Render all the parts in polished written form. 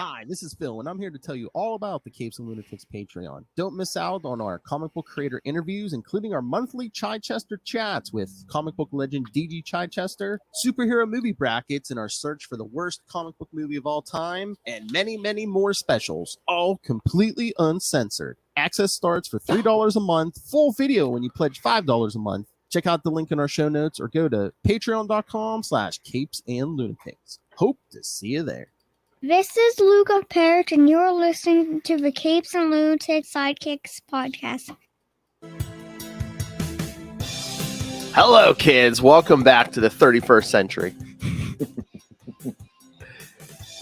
Hi, this is Phil, and I'm here to tell you all about the Capes and Lunatics Patreon. Don't miss out on our comic book creator interviews, including our monthly Chichester chats with comic book legend DG Chichester, superhero movie brackets in our search for the worst comic book movie of all time, and many, many more specials, all completely uncensored. Access starts for $3 a month, full video when you pledge $5 a month. Check out the link in our show notes or go to patreon.com/CapesandLunatics. Hope to see you there. This is Luca Perich, and you're listening to the Capes and Lunatics Sidekicks podcast. Hello, kids. Welcome back to the 31st century.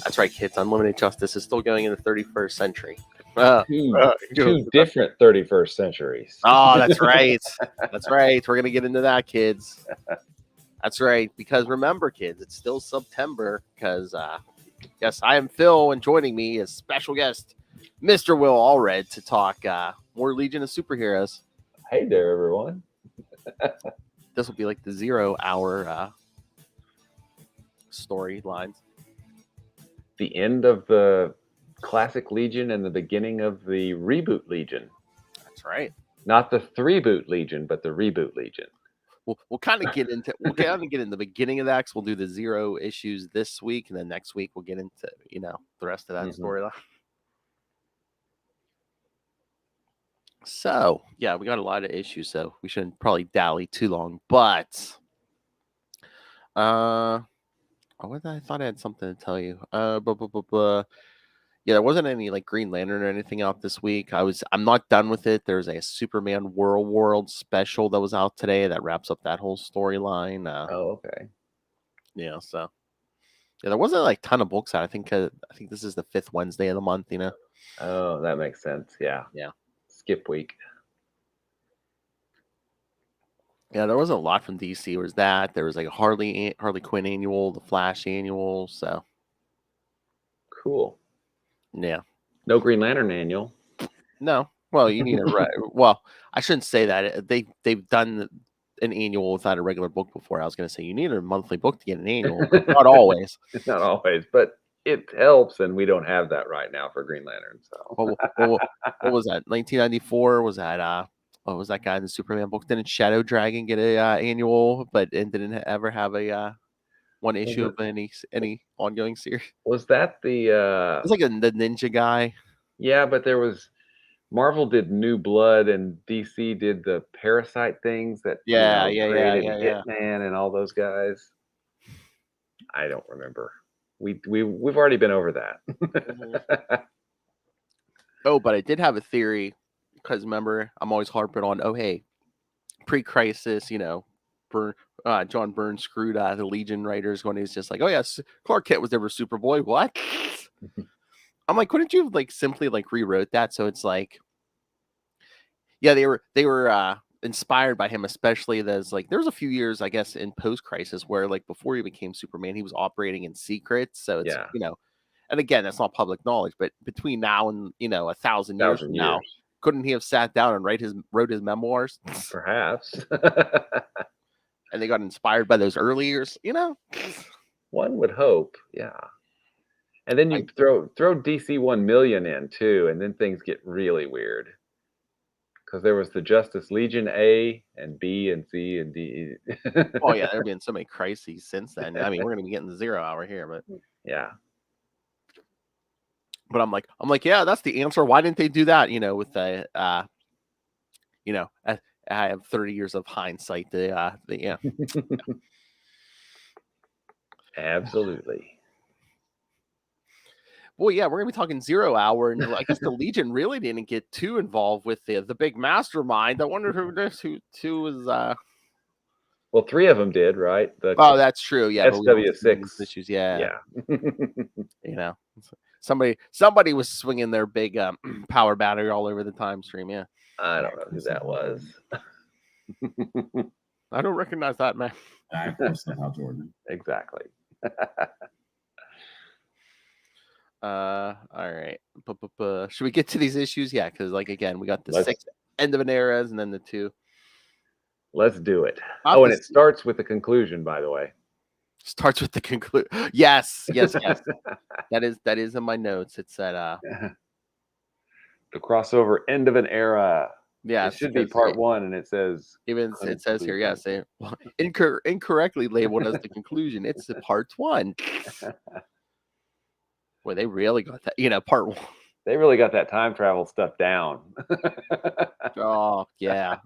That's right, kids. Unlimited Justice is still going in the 31st century. Two different 31st centuries. Oh, that's right. That's right. We're going to get into that, kids. That's right. Because remember, kids, it's still Sub-tember because... yes, I am Phil, and joining me is special guest, Mr. Will Allred, to talk more Legion of Superheroes. Hey there, everyone. This will be like the 0 hour storylines. The end of the classic Legion and the beginning of the reboot Legion. That's right. Not the 3-boot Legion, but the reboot Legion. We'll kind of get into the beginning of that because we'll do the 0 issues this week, and then next week we'll get into the rest of that storyline. So yeah, we got a lot of issues, so we shouldn't probably dally too long. But I thought I had something to tell you. Yeah, there wasn't any like Green Lantern or anything out this week. I'm not done with it. There's a Superman World special that was out today that wraps up that whole storyline. Okay. Yeah, so yeah, there wasn't like a ton of books out. I think this is the 5th Wednesday of the month. Oh, that makes sense. Yeah. Skip week. Yeah, there wasn't a lot from DC. There was that. There was like a Harley Quinn annual, the Flash annual. So cool. Yeah. No Green Lantern annual. No. Well, you need right. Well, I shouldn't say that. They've done an annual without a regular book before. I was going to say you need a monthly book to get an annual, but not always. Not always, but it helps, and we don't have that right now for Green Lantern. So what was that? 1994 was that? What was that guy in the Superman book? Didn't Shadow Dragon get a annual, but didn't ever have a one issue of any ongoing series? Was that the? It was like the ninja guy. Yeah, but there was Marvel did New Blood and DC did the Parasite things that created Hitman and all those guys. I don't remember. We've already been over that. Oh, but I did have a theory because remember I'm always harping on. Oh, hey, pre-crisis, John Byrne screwed the Legion writers when he's just like, oh yes, Clark Kent was never Superboy. What? I'm like, couldn't you have like simply like rewrote that so it's like, yeah, they were inspired by him, especially there's like there's a few years I guess in post-crisis where like before he became Superman he was operating in secret, so it's and again that's not public knowledge, but between now and 1,000 years from now, couldn't he have sat down and wrote his memoirs? Perhaps. And they got inspired by those early years, One would hope, yeah. And then you throw DC 1 million in too, and then things get really weird. Because there was the Justice Legion A and B and C and D. Oh yeah, there have been so many crises since then. I mean, we're gonna be getting the 0 hour here, but yeah. But I'm like, yeah, that's the answer. Why didn't they do that? With the I have 30 years of hindsight. Absolutely. Well, yeah, we're gonna be talking 0 hour, and I guess the Legion really didn't get too involved with the big mastermind. I wonder who was. Well, 3 of them did, right? That's true. Yeah, SW6 issues. Yeah. Somebody was swinging their big power battery all over the time stream. Yeah. I don't know who that was. I don't recognize that, man. Of course not, Jordan. Exactly. All right. Should we get to these issues? Yeah, because like again, we got the 6 end of an eras and then the 2. Let's do it. And it starts with the conclusion, by the way. Starts with the conclude. Yes. That is in my notes. It said the crossover end of an era. Yeah, it should be part 1, and it says it says here, yes, incorrectly labeled as the conclusion. It's the part 1. Boy, they really got that. Part 1. They really got that time travel stuff down. Oh yeah.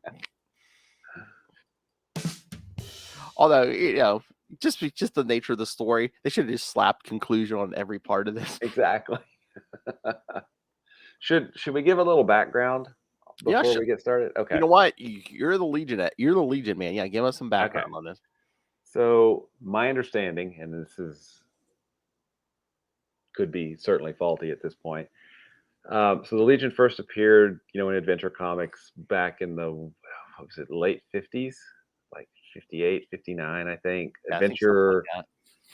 Although just the nature of the story, they should have just slapped conclusion on every part of this. Exactly. Should we give a little background before we get started? Okay. You know what? You're the Legion. You're the Legion man. Yeah, give us some background on this. So my understanding, and this could be certainly faulty at this point. So the Legion first appeared, in Adventure Comics back in the late 50s, like 58, 59, I think. Yeah,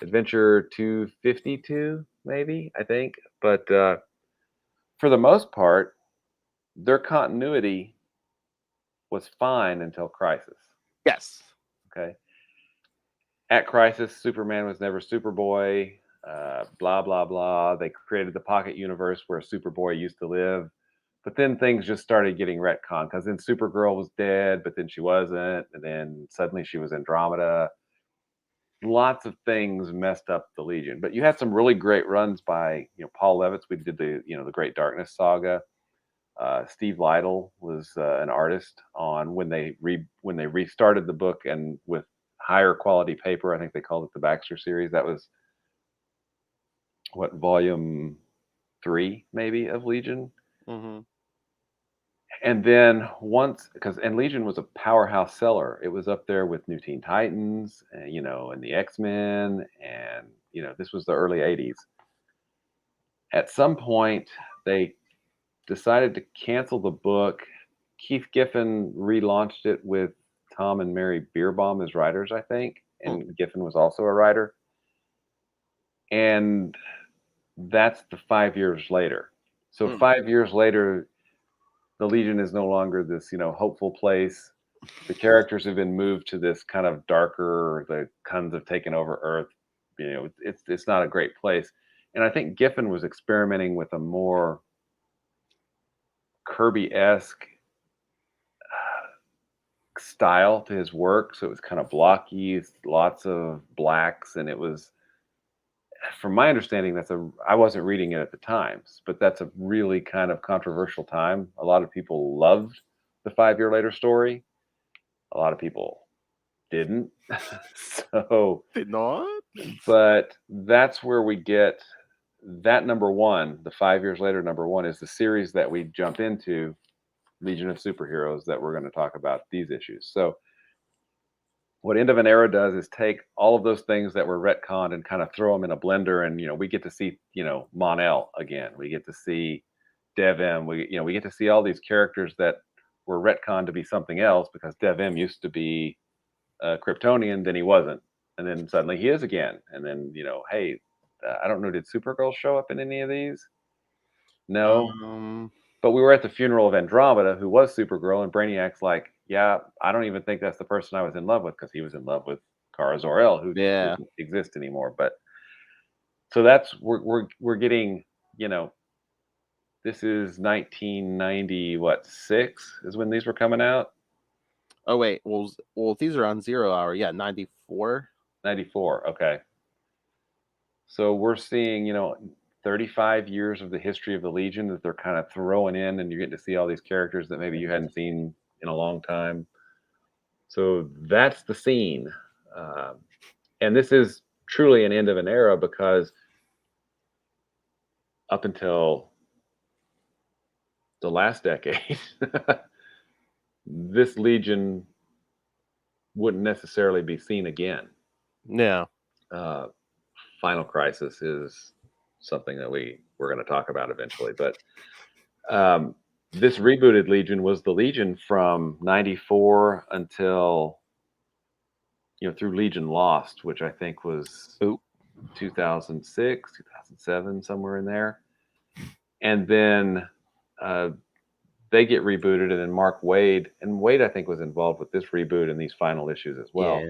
Adventure 252, maybe, I think. But for the most part, their continuity was fine until Crisis. Yes. Okay. At Crisis, Superman was never Superboy. Blah, blah, blah. They created the pocket universe where Superboy used to live. But then things just started getting retconned because then Supergirl was dead, but then she wasn't. And then suddenly she was Andromeda. Lots of things messed up the Legion. But you had some really great runs by Paul Levitz. We did the the Great Darkness saga. Steve Lytle was an artist on when they restarted the book and with higher quality paper. I think they called it the Baxter series. That was volume 3 maybe of Legion. Mm-hmm. And then and Legion was a powerhouse seller. It was up there with New Teen Titans, and the X-Men, and this was the early 80s. At some point, they decided to cancel the book. Keith Giffen relaunched it with Tom and Mary Bierbaum as writers, I think, and Giffen was also a writer. And that's the 5 years later. So 5 years later, the Legion is no longer this, hopeful place. The characters have been moved to this kind of darker, the Huns have taken over Earth. It's not a great place. And I think Giffen was experimenting with a more Kirby-esque style to his work. So it was kind of blocky, lots of blacks, and it was, from my understanding, I wasn't reading it at the time, but that's a really kind of controversial time. A lot of people loved the 5 year later story. A lot of people didn't. So did not. But that's where we get that number 1, the 5 years later number 1 is the series that we jump into, Legion of Superheroes, that we're going to talk about these issues. So what End of an Era does is take all of those things that were retconned and kind of throw them in a blender, and we get to see Mon-El again. We get to see Dev-Em. We get to see all these characters that were retconned to be something else because Dev-Em used to be a Kryptonian, then he wasn't, and then suddenly he is again. And then hey, I don't know, did Supergirl show up in any of these? No. But we were at the funeral of Andromeda, who was Supergirl, and Brainiac's like, yeah, I don't even think that's the person I was in love with, because he was in love with Kara Zor-El, who doesn't exist anymore. But so that's we're getting, this is 1996 is when these were coming out. Oh wait, well these are on 0 hour. Yeah, 94. 94. Okay. So we're seeing 35 years of the history of the Legion that they're kind of throwing in, and you're getting to see all these characters that maybe you hadn't seen in a long time. So that's the scene. And this is truly an end of an era, because up until the last decade, this Legion wouldn't necessarily be seen again. No. Final Crisis is something that we're going to talk about eventually, but this rebooted Legion was the Legion from 94 until through Legion Lost, which I think was 2006, 2007, somewhere in there. And then they get rebooted, and then Mark Waid, I think was involved with this reboot and these final issues as well.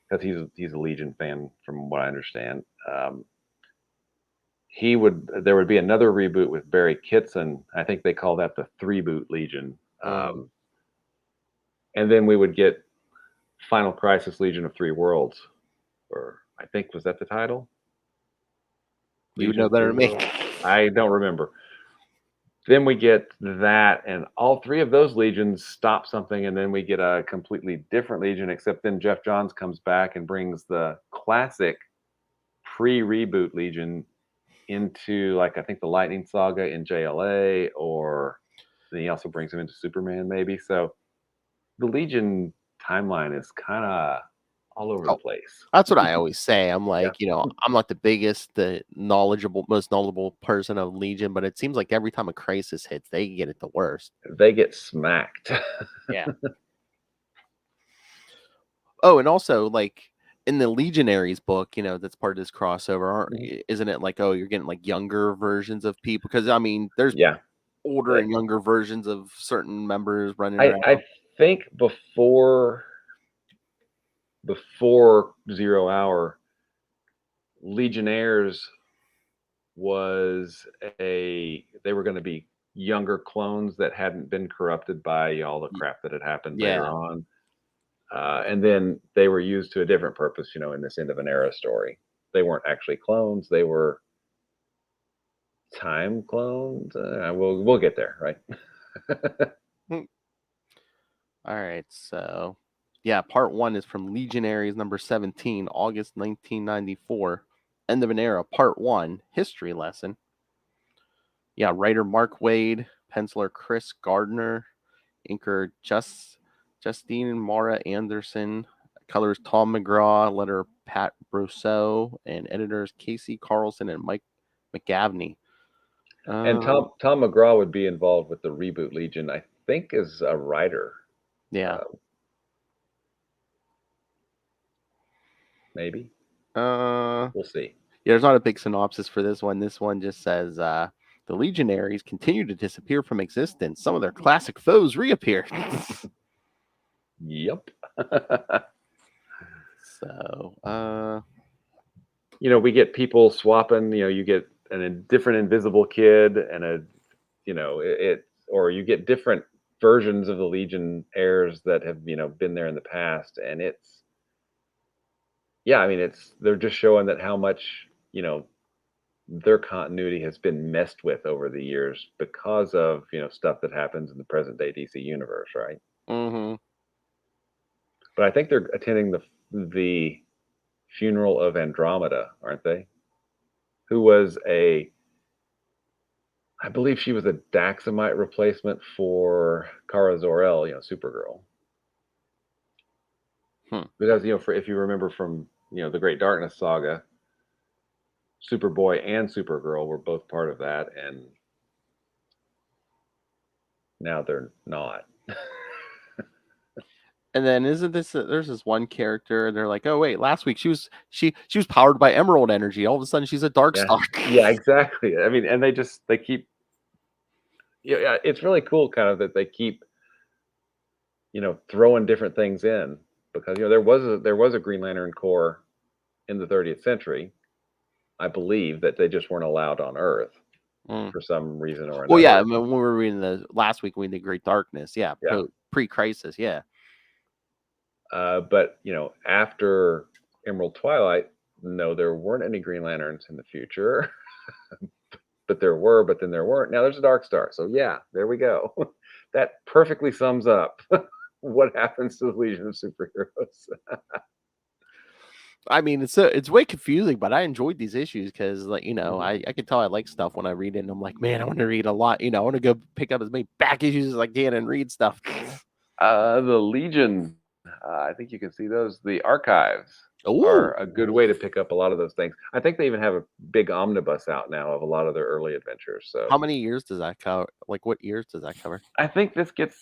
because he's a Legion fan from what I understand. There would be another reboot with Barry Kitson. I think they call that the 3-boot Legion. And then we would get Final Crisis Legion of Three Worlds, or I think, was that the title? You would know better than me. I don't remember. Then we get that, and all three of those legions stop something, and then we get a completely different legion, except then Jeff Johns comes back and brings the classic pre-reboot legion into, like, I think the Lightning Saga in JLA, or then he also brings him into Superman, maybe. So the Legion timeline is kind of all over the place. That's what I always say. I'm like, I'm not the biggest, the most knowledgeable person of Legion, but it seems like every time a crisis hits, they get it the worst. They get smacked. Yeah. Oh, and also, like, in the Legionnaires book, that's part of this crossover, isn't it like, you're getting like younger versions of people? Because I mean, there's older and younger versions of certain members running around. I think before 0 Hour, Legionnaires they were going to be younger clones that hadn't been corrupted by all the crap that had happened later on. And then they were used to a different purpose, in this end of an era story. They weren't actually clones. They were time clones. We'll get there, right? All right. So, part 1 is from Legionnaires number 17, August 1994. End of an Era, part 1, history lesson. Writer Mark Waid, penciler Chris Gardner, inker Justine Mara Anderson, colors Tom McGraw, letter Pat Brousseau, and editors Casey Carlson and Mike McGavney. And Tom McGraw would be involved with the reboot Legion, I think, as a writer. Yeah. Maybe. We'll see. Yeah, there's not a big synopsis for this one. This one just says, the Legionnaires continue to disappear from existence. Some of their classic foes reappear. Yep. So, we get people swapping, you get a different Invisible Kid and or you get different versions of the Legionnaires that have, been there in the past. And they're just showing that how much, their continuity has been messed with over the years because of, stuff that happens in the present day DC universe, right? Mm-hmm. But I think they're attending the funeral of Andromeda, aren't they? Who was I believe she was a Daxamite replacement for Kara Zor-El, Supergirl. Because, if you remember from, the Great Darkness saga, Superboy and Supergirl were both part of that, and now they're not. And then there's this one character, they're like, oh wait, last week she was powered by Emerald energy. All of a sudden she's a Darkstalker. Yeah, exactly. I mean, and they keep it's really cool kind of that they keep throwing different things in, because there was a Green Lantern Corps in the 30th century, I believe, that they just weren't allowed on Earth for some reason or another. Well, yeah, I mean, when we were reading the last week, we did Great Darkness, pre-crisis, but after Emerald Twilight, no, there weren't any Green Lanterns in the future. But there were, but then there weren't. Now there's a Dark Star. So yeah, there we go. That perfectly sums up what happens to the Legion of Superheroes. I mean, it's way confusing, but I enjoyed these issues because, like, I can tell I like stuff when I read it, and I'm like, man, I want to read a lot. I want to go pick up as many back issues as I can and read stuff. The Legion, I think you can see those. The archives are a good way to pick up a lot of those things. I think they even have a big omnibus out now of a lot of their early adventures. So, how many years does that cover? Like, what years does that cover? I think this gets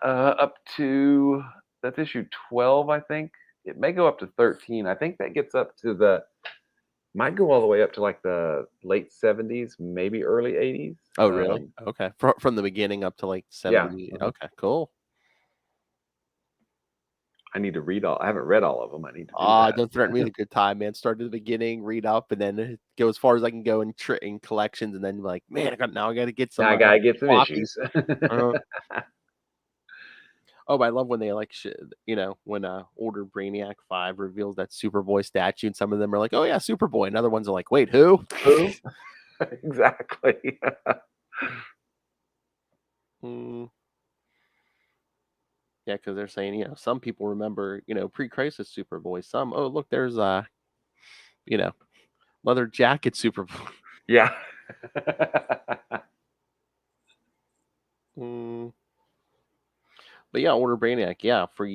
up to, that's issue 12. I think it may go up to 13. I think that gets up to might go all the way up to like the late 70s, maybe early 80s. Oh, really? Okay, from the beginning up to like 70. Yeah. Okay, cool. I need to read all. I haven't read all of them. I need to do that. Don't threaten me with a good time, man. Start at the beginning, read up, and then go as far as I can go in collections, and then like, man, I got to get some. I gotta get some floppies. issues. Oh, but I love when they like, when Order Brainiac 5 reveals that Superboy statue, and some of them are like, oh yeah, Superboy, and other ones are like, wait, who? Who? Exactly. Yeah, because they're saying, some people remember, pre-crisis Superboy. Some, oh look, there's leather jacket Superboy. Yeah. But yeah, Order Brainiac, yeah, for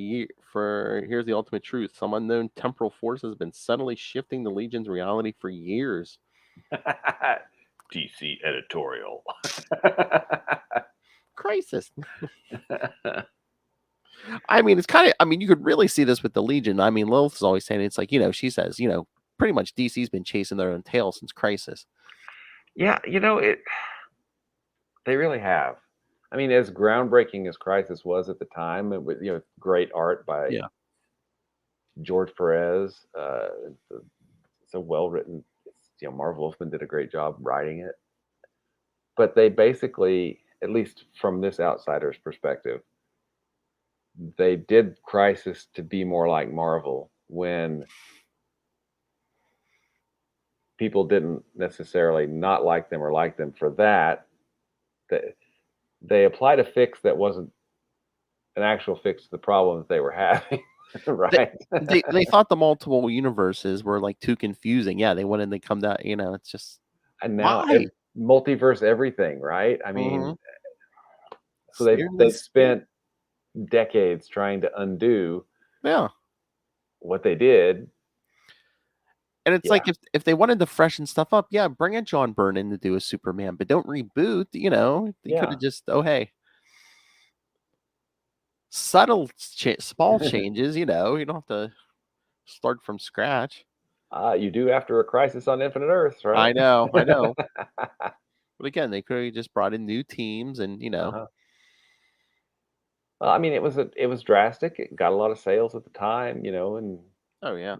here's the ultimate truth. Some unknown temporal force has been subtly shifting the Legion's reality for years. DC editorial. Crisis. I mean, it's kind of, you could really see this with the Legion. I mean, Lilith is always saying, it's like, she says, pretty much DC's been chasing their own tail since Crisis. Yeah, they really have. I mean, as groundbreaking as Crisis was at the time, it was, great art by George Perez. It's a well-written, Marv Wolfman did a great job writing it. But they basically, at least from this outsider's perspective, they did Crisis to be more like Marvel when people didn't necessarily not like them or like them for that. They applied a fix that wasn't an actual fix to the problem that they were having. Right. They thought the multiple universes were like too confusing. Yeah, they wanted to come down, it's just, and now multiverse everything, right? I mean, so they spent decades trying to undo what they did. And it's like, if they wanted to freshen stuff up, bring a John Byrne in to do a Superman, but don't reboot. They could have just, subtle, small changes. You don't have to start from scratch. You do after a Crisis on Infinite Earths, right? I know. But again, they could have just brought in new teams, and Well, I mean, it was drastic. It got a lot of sales at the time, and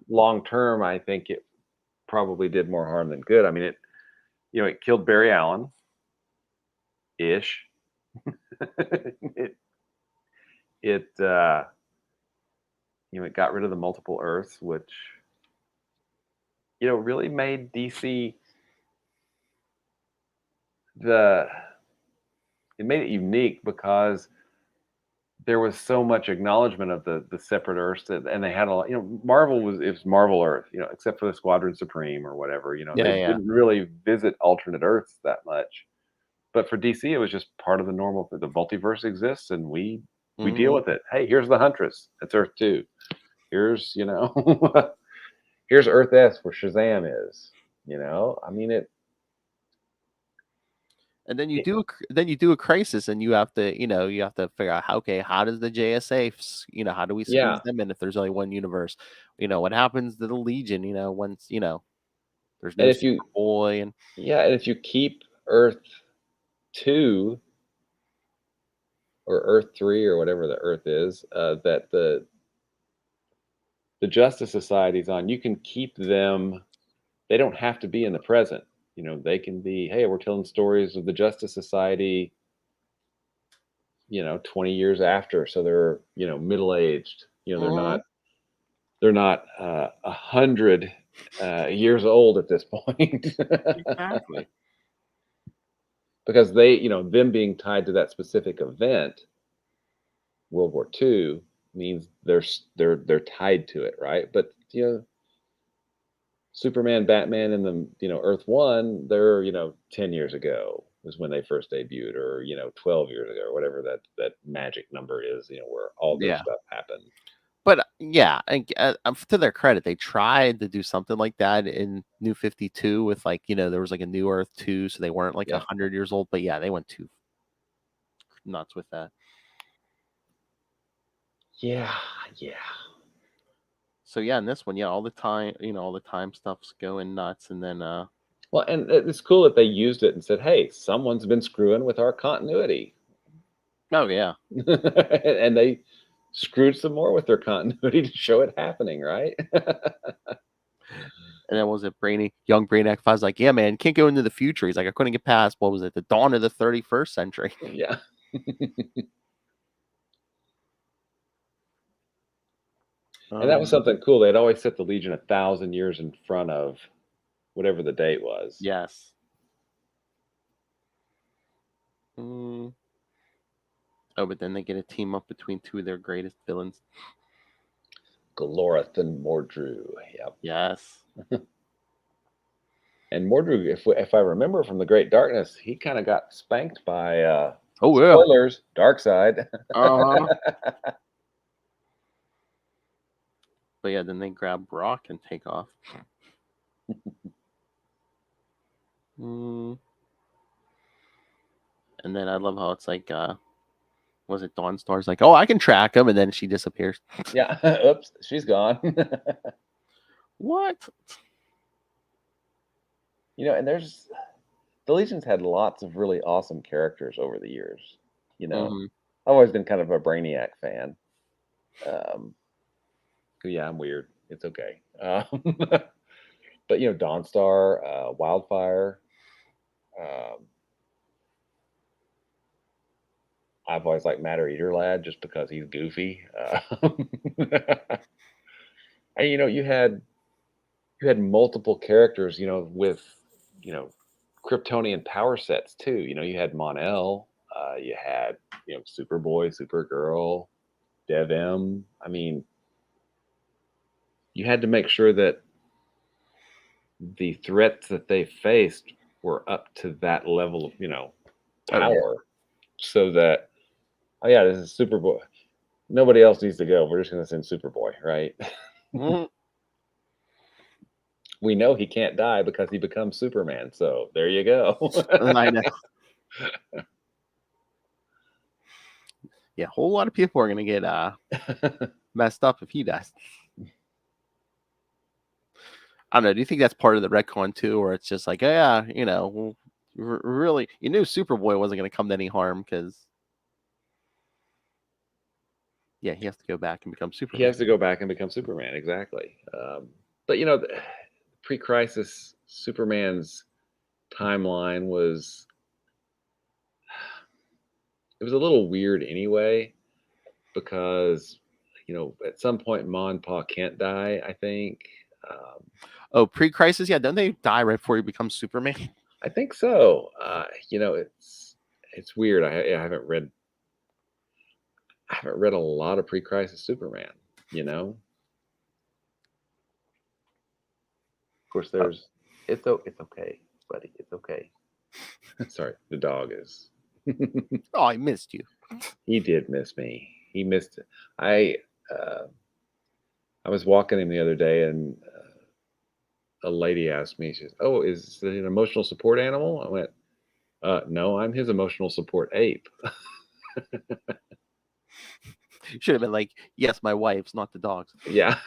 long term, I think it probably did more harm than good. I mean, it killed Barry Allen ish. It got rid of the multiple Earths, which really made DC it made it unique because there was so much acknowledgement of the separate Earths, and they had a lot. Marvel was Marvel Earth, except for the Squadron Supreme or whatever. They didn't really visit alternate Earths that much. But for DC, it was just part of the normal. The multiverse exists, and we deal with it. Hey, here's the Huntress. That's Earth 2. Here's here's Earth S where Shazam is. I mean it. And then you do a Crisis, and you have to figure out how does the JSA, how do we squeeze them in if there's only one universe? What happens to the Legion? Once there's no Superboy, and if you keep Earth 2 or Earth 3 or whatever the Earth is that the Justice Society's on, you can keep them. They don't have to be in the present. They can be, hey, we're telling stories of the Justice Society, 20 years after. So they're, middle-aged, they're not 100 years old at this point. Exactly. Because they, them being tied to that specific event, World War II, means they're tied to it, right? But, Superman, Batman, and the Earth 1, they're 10 years ago is when they first debuted, or 12 years ago, or whatever that magic number is, where all this stuff happened. But to their credit, they tried to do something like that in New 52 with there was a New Earth 2, so they weren't 100 years old. But they went too nuts with that. Yeah. So in this one, all the time stuff's going nuts, and then well, and it's cool that they used it and said, "Hey, someone's been screwing with our continuity." Oh yeah, and they screwed some more with their continuity to show it happening, right? And then was it young Brainiac 5's like, yeah, man, can't go into the future. He's like, I couldn't get past, what was it, the dawn of the 31st century. Yeah. And that was something cool. They'd always set the Legion 1,000 years in front of whatever the date was. Yes. Oh, but then they get a team up between two of their greatest villains. Galoreth and Mordru. Yep. Yes. And Mordru, if I remember from the Great Darkness, he kind of got spanked by spoilers, Darkseid. But yeah, then they grab Brock and take off. And then I love how it's like, was it Dawnstar's like, oh, I can track him, and then she disappears. Yeah. Oops, she's gone. What? And the Legion's had lots of really awesome characters over the years. I've always been kind of a Brainiac fan. Yeah, I'm weird. It's okay. But Dawnstar, Wildfire. I've always liked Matter Eater Lad just because he's goofy. And you had multiple characters, with Kryptonian power sets too. You had Mon-El, you had Superboy, Supergirl, Dev-M. I mean, you had to make sure that the threats that they faced were up to that level of power, so that this is Superboy. Nobody else needs to go. We're just going to send Superboy, right? We know he can't die because he becomes Superman. So there you go. I know. Yeah, a whole lot of people are going to get messed up if he dies. I don't know. Do you think that's part of the retcon too, or it's just like, really, you knew Superboy wasn't going to come to any harm because, he has to go back and become Superman. He has to go back and become Superman, exactly. But pre-crisis Superman's timeline was a little weird anyway, because at some point Ma and Pa can't die, I think. Pre-crisis, don't they die right before he becomes Superman? I think so. It's weird. I haven't read a lot of pre-crisis Superman. Of course, there's it's okay, buddy. It's okay. Sorry, the dog is. Oh, I missed you. He did miss me. He missed it. I was walking him the other day, and a lady asked me, she says, "Oh, is it an emotional support animal?" I went, "No, I'm his emotional support ape." You should have been like, "Yes, my wife's, not the dogs." Yeah.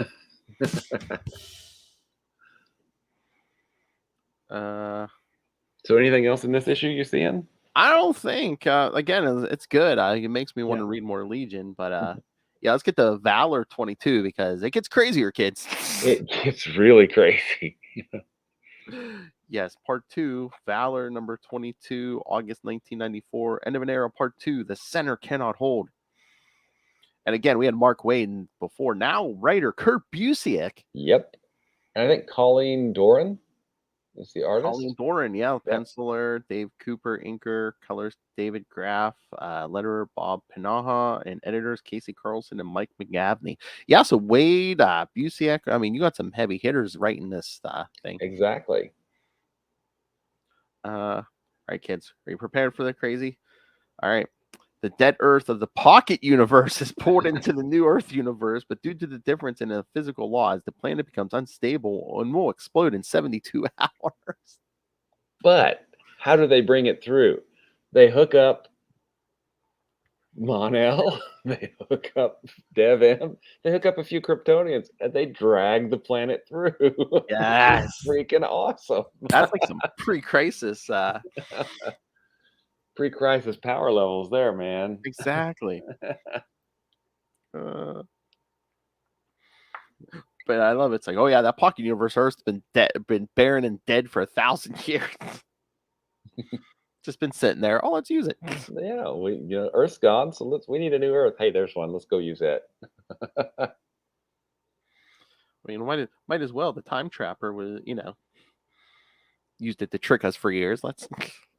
So anything else in this issue you seeing? I don't think. Again, it's good. It makes me want to read more Legion, but let's get to Valor 22 because it gets crazier, kids. It gets really crazy. Yes, part 2, Valor number 22, August 1994, end of an era, part 2, the center cannot hold. And again, we had Mark Waid before. Now, writer Kurt Busiek. Yep. And I think Colleen Doran is the artist. Colleen Doran, penciler, Dave Cooper, inker, colors David Graff, letterer Bob Pinaha, and editors Casey Carlson and Mike McGavney. Yeah, so Waid, Busiek. I mean, you got some heavy hitters writing this thing. Exactly. All right, kids, are you prepared for the crazy? All right. The dead Earth of the Pocket universe is pulled into the new Earth universe, but due to the difference in the physical laws, the planet becomes unstable and will explode in 72 hours. But how do they bring it through? They hook up Mon-El, they hook up Dev-M, they hook up a few Kryptonians, and they drag the planet through. Yes. Freaking awesome. That's like some pre-crisis pre-crisis power levels there, man. Exactly. But I love it. It's like, oh yeah, that pocket universe Earth's been barren and dead for 1,000 years. Just been sitting there. Oh, let's use it. Yeah, Earth's gone, so we need a new Earth. Hey, there's one. Let's go use it. I mean, might as well. The time trapper was, used it to trick us for years.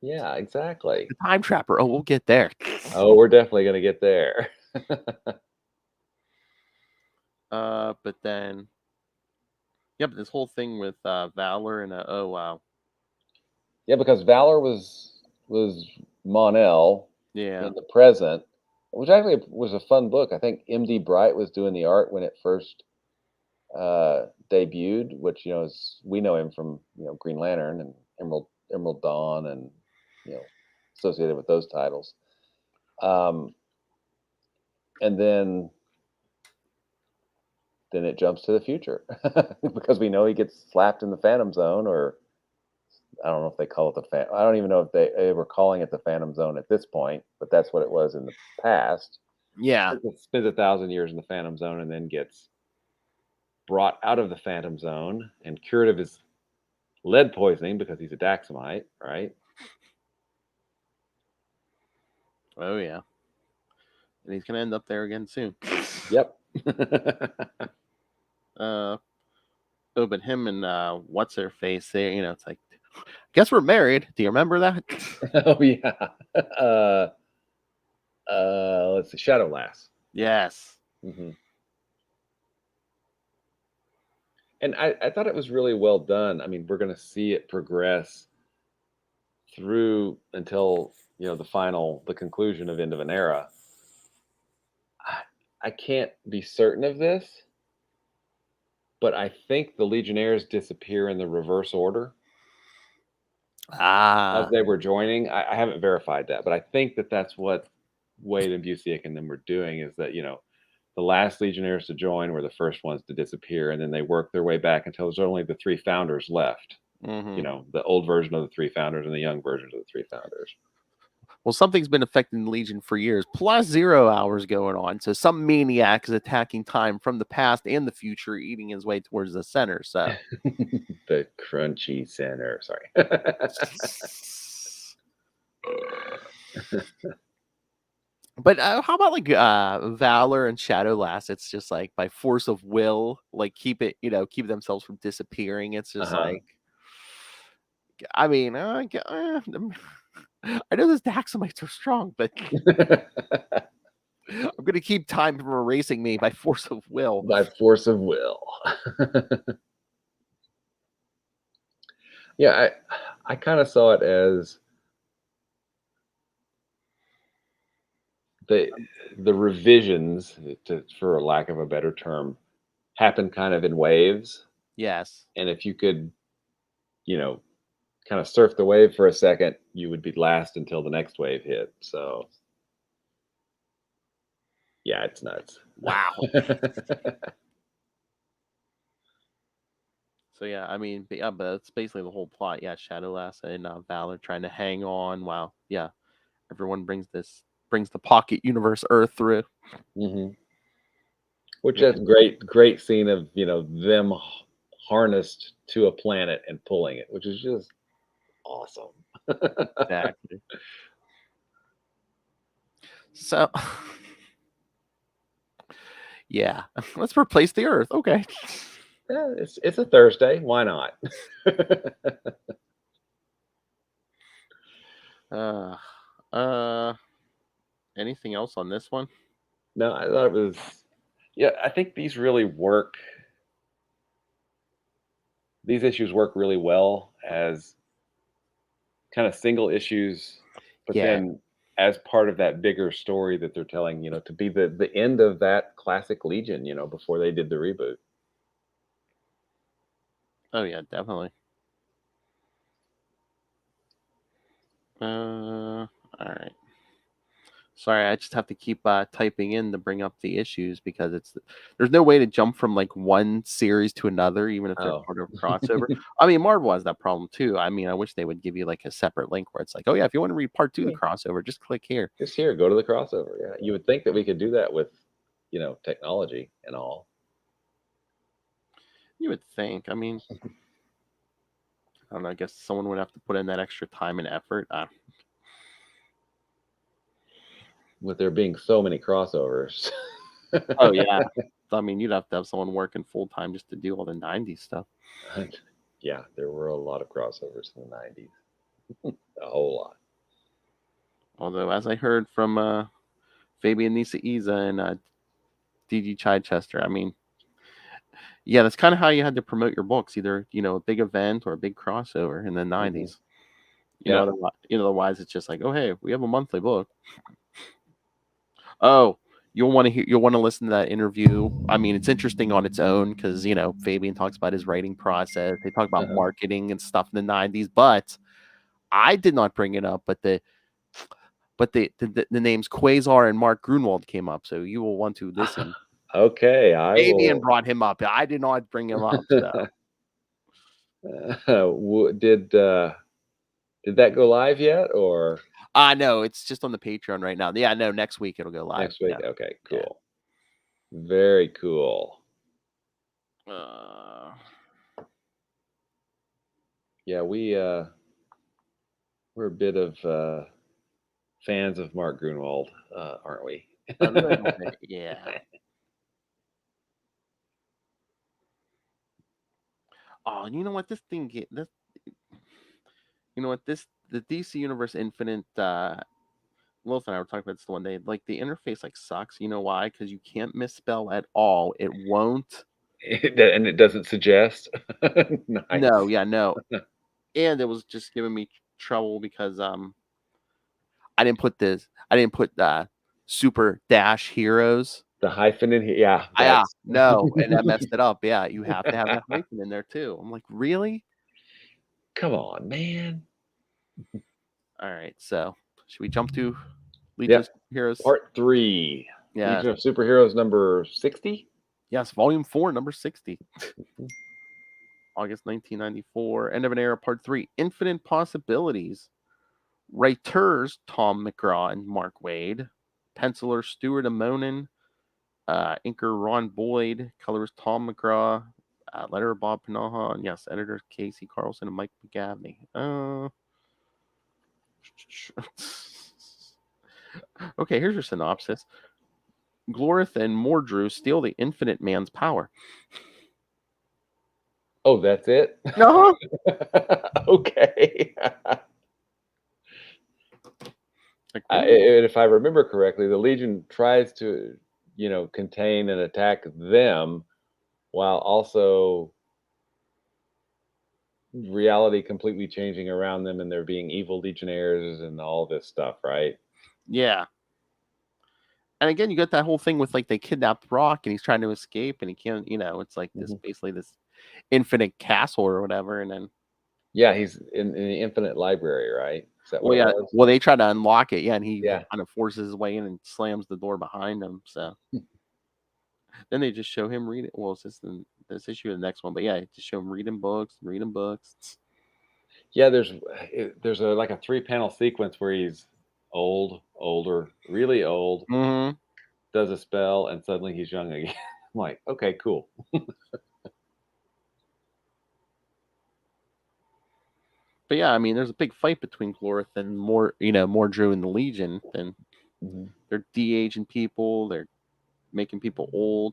Yeah, exactly. The time trapper. Oh, we'll get there. Oh, we're definitely gonna get there. But then, but this whole thing with Valor and oh wow. Yeah, because Valor was Mon-El in the present, which actually was a fun book. I think M.D. Bright was doing the art when it first debuted, which we know him from Green Lantern and Emerald Dawn and associated with those titles. And then it jumps to the future because we know he gets slapped in the Phantom Zone, or I don't know if they call it I don't even know if they were calling it the Phantom Zone at this point, but that's what it was in the past. Yeah. He spends 1,000 years in the Phantom Zone and then gets brought out of the Phantom Zone and cured of his lead poisoning because he's a Daxamite, right? Oh yeah. And he's gonna end up there again soon. Yep. But him and what's her face there, it's like, guess we're married. Do you remember that? Oh yeah. Let's see, Shadow Lass. Yes. Mm-hmm. And I thought it was really well done. I mean, we're going to see it progress through until the conclusion of End of an Era. I can't be certain of this, but I think the Legionnaires disappear in the reverse order as they were joining. I haven't verified that, but I think that's what Wade and Busiek and them were doing, is that the last Legionnaires to join were the first ones to disappear, and then they worked their way back until there's only the 3 founders left. Mm-hmm. The old version of the 3 founders and the young versions of the 3 founders. Well, something's been affecting the Legion for years, plus 0 hours going on. So some maniac is attacking time from the past and the future, eating his way towards the center. So the crunchy center. Sorry. But how about like Valor and Shadow Lass? It's just like by force of will, like keep themselves from disappearing. It's just like, I mean, I know those Daxamites are strong, but I'm going to keep time from erasing me by force of will. By force of will. Yeah, I kind of saw it as the revisions, for lack of a better term, happen kind of in waves. Yes. And if you could, kind of surf the wave for a second, you would be last until the next wave hit. So yeah, it's nuts. Wow. So yeah, I mean, but that's basically the whole plot. Yeah, Shadow Lass and Valor trying to hang on while everyone brings the pocket universe Earth through. Mm-hmm. Which is great scene of them harnessed to a planet and pulling it, which is just awesome. Exactly. So yeah, let's replace the Earth. Okay. Yeah, it's a Thursday. Why not? Anything else on this one? No, I thought it was. Yeah, I think these really work. These issues work really well as kind of single issues, but then as part of that bigger story that they're telling, to be the end of that classic Legion, before they did the reboot. Oh yeah, definitely. All right. Sorry, I just have to keep typing in to bring up the issues because there's no way to jump from like one series to another, even if they're part of a crossover. I mean, Marvel has that problem too. I mean, I wish they would give you like a separate link where it's like, oh yeah, if you want to read part 2 of the crossover, just click here. Just here, go to the crossover. Yeah, you would think that we could do that with technology and all. You would think. I mean, I don't know. I guess someone would have to put in that extra time and effort. With there being so many crossovers. Oh yeah. I mean, you'd have to have someone working full time just to do all the '90s stuff. Yeah, there were a lot of crossovers in the '90s. A whole lot. Although, as I heard from Fabian Nisa and DG Chichester, I mean, yeah, that's kind of how you had to promote your books, either a big event or a big crossover in the '90s. Otherwise it's just like, oh hey, we have a monthly book. Oh, you'll want to listen to that interview. I mean, it's interesting on its own because Fabian talks about his writing process. They talk about marketing and stuff in the '90s, but I did not bring it up. But the names Quasar and Mark Grunwald came up, so you will want to listen. Okay, Fabian brought him up. I did not bring him up. So. Did that go live yet, or? No, it's just on the Patreon right now. Yeah, no, next week it'll go live. Next week, yeah. Okay, cool, very cool. Yeah, we're a bit of fans of Mark Grunwald, aren't we? A little bit, yeah. Oh, you know what? The DC Universe Infinite. Wilf and I were talking about this one day. Like the interface, sucks. You know why? Because you can't misspell at all. It won't. And it doesn't suggest. Nice. No, yeah, no. And it was just giving me trouble because I didn't put super dash heroes. The hyphen in here, yeah. Yeah, no, and that messed it up. Yeah, you have to have that hyphen in there too. I'm like, really? Come on, man. All right, so should we jump to Legion of Superheroes? Part 3. Yeah. Legion of Superheroes number 60? Yes, volume 4, number 60. August 1994. End of an Era, part 3. Infinite Possibilities. Writers Tom McGraw and Mark Waid. Penciler Stuart Amonin. Inker Ron Boyd. Colorist Tom McGraw. Letterer Bob Panaha. And yes, editors Casey Carlson and Mike McGavney. Okay, here's your synopsis. Glorith and Mordru steal the Infinite Man's power. Oh, that's it? No. Okay. If I remember correctly, the Legion tries to, contain and attack them while also reality completely changing around them and there being evil Legionnaires and all this stuff, right? Yeah. And again, you got that whole thing with they kidnapped Rock and he's trying to escape and he can't, it's like this basically this infinite castle or whatever. And then he's in the infinite library, right? Is that what it was? Well, they try to unlock it, and he kind of forces his way in and slams the door behind him. So then they just show him reading. Well, it's just this issue of the next one, but just show him reading books. Yeah, there's a 3-panel sequence where he's older, really old, does a spell, and suddenly he's young again. I'm like, okay, cool. But yeah, I mean, there's a big fight between Glorith and Mordru and the Legion, and they're de-aging people. They're making people old.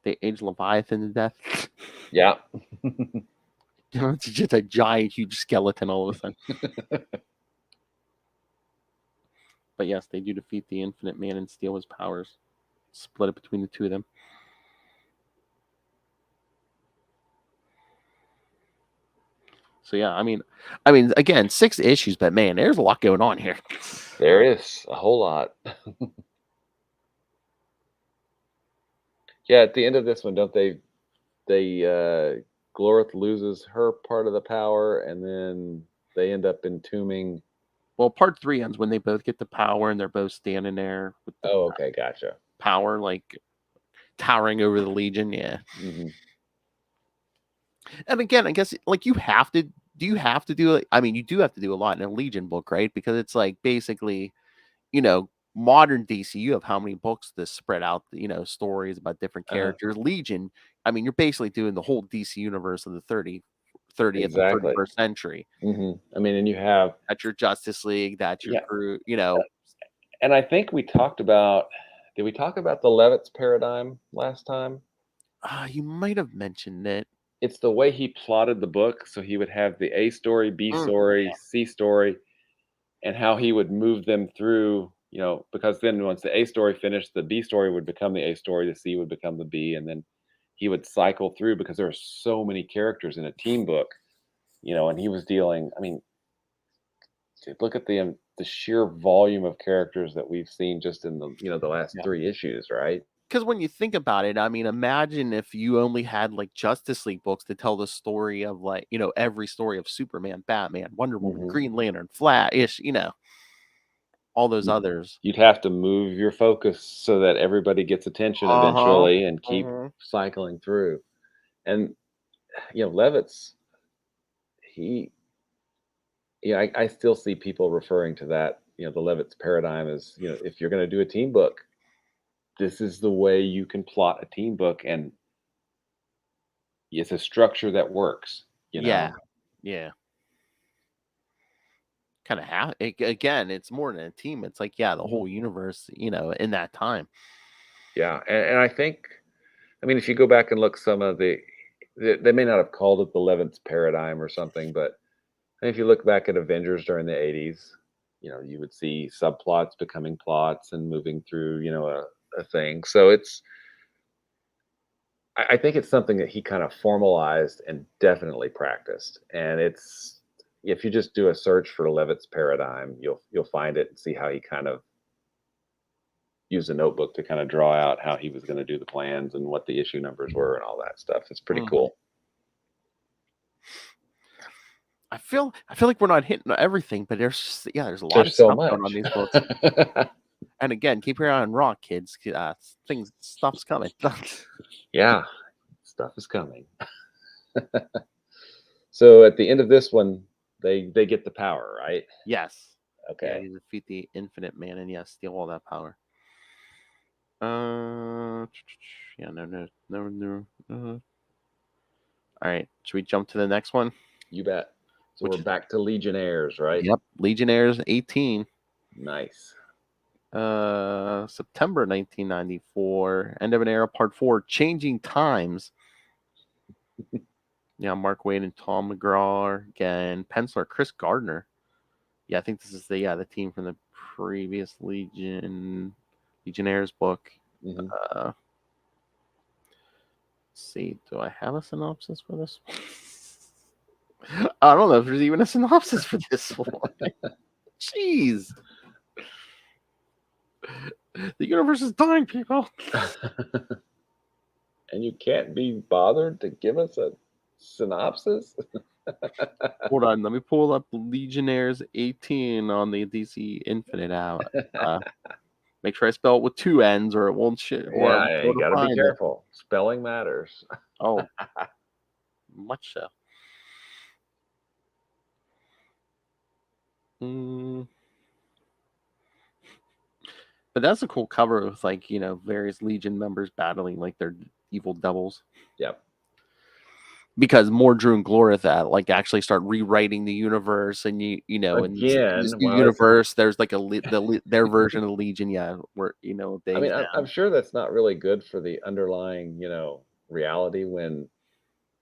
They age Leviathan to death. Yeah. It's just a giant, huge skeleton all of a sudden. But yes, they do defeat the Infinite Man and steal his powers. Split it between the two of them. So yeah, I mean, again, 6 issues, but man, there's a lot going on here. There is a whole lot. Yeah, at the end of this one, don't they Glorith loses her part of the power, and then they end up entombing. Well, part 3 ends when they both get the power, and they're both standing there with the okay, gotcha. Power towering over the Legion, yeah. And again, I guess you have to. Do you have to do it? I mean, you do have to do a lot in a Legion book, right? Because it's basically modern DC, you have how many books to spread out, stories about different characters. Legion, I mean, you're basically doing the whole DC universe of the 30th Exactly. and 31st century. I mean, and you have That's your Justice League, that's your crew, And I think we talked about, did we talk about the Levitz paradigm last time? You might have mentioned it. It's the way he plotted the book. So he would have the A story, B story, C story, and how he would move them through, because then once the A story finished, the B story would become the A story, the C would become the B, and then he would cycle through because there are so many characters in a team book, and he was dealing, I mean, look at the sheer volume of characters that we've seen just in the last 3 issues, right? Because when you think about it, I mean, imagine if you only had like Justice League books to tell the story of like, every story of Superman, Batman, Wonder Woman, Green Lantern, Flash, all those others. You'd have to move your focus so that everybody gets attention eventually and keep cycling through. And, Levitz, I still see people referring to that, the Levitz paradigm as, if you're going to do a team book, this is the way you can plot a team book, and it's a structure that works, Yeah. Kind of again, it's more than a team. It's like, the whole universe, in that time. Yeah. And I think, I mean, if you go back and look some of they may not have called it the Levitz paradigm or something, but if you look back at Avengers during the 80s, you would see subplots becoming plots and moving through, a thing. So I think it's something that he kind of formalized and definitely practiced. And if you just do a search for Levitz paradigm, you'll find it and see how he kind of used a notebook to kind of draw out how he was going to do the plans and what the issue numbers were and all that stuff. It's pretty cool. I feel like we're not hitting everything, but there's a lot of stuff going on in these books. And again, keep your eye on Raw, kids. Stuff's coming. Yeah, stuff is coming. So at the end of this one, they get the power, right? Yes. Okay. Yeah, you defeat the Infinite Man and steal all that power. No. All right, should we jump to the next one? You bet. So we're back to Legionnaires, right? Yep, Legionnaires 18. Nice. September 1994. End of an Era, Part 4. Changing Times. Mark Waid and Tom McGraw again. Penciler Chris Gardner. Yeah, I think this is the team from the previous Legionnaires book. Let's see, do I have a synopsis for this one? I don't know if there's even a synopsis for this one. Jeez. The universe is dying, people. And you can't be bothered to give us a synopsis? Hold on, let me pull up Legionnaires 18 on the DC Infinite app. Make sure I spell it with 2 N's or it won't shit. Yeah, you gotta be careful. Spelling matters. Oh, much so. But that's a cool cover with various Legion members battling like their evil doubles. Yep. Because Mordru and Glorith actually start rewriting the universe, and in this new universe, there's like their version of the Legion. Yeah, where I mean, I'm sure that's not really good for the underlying reality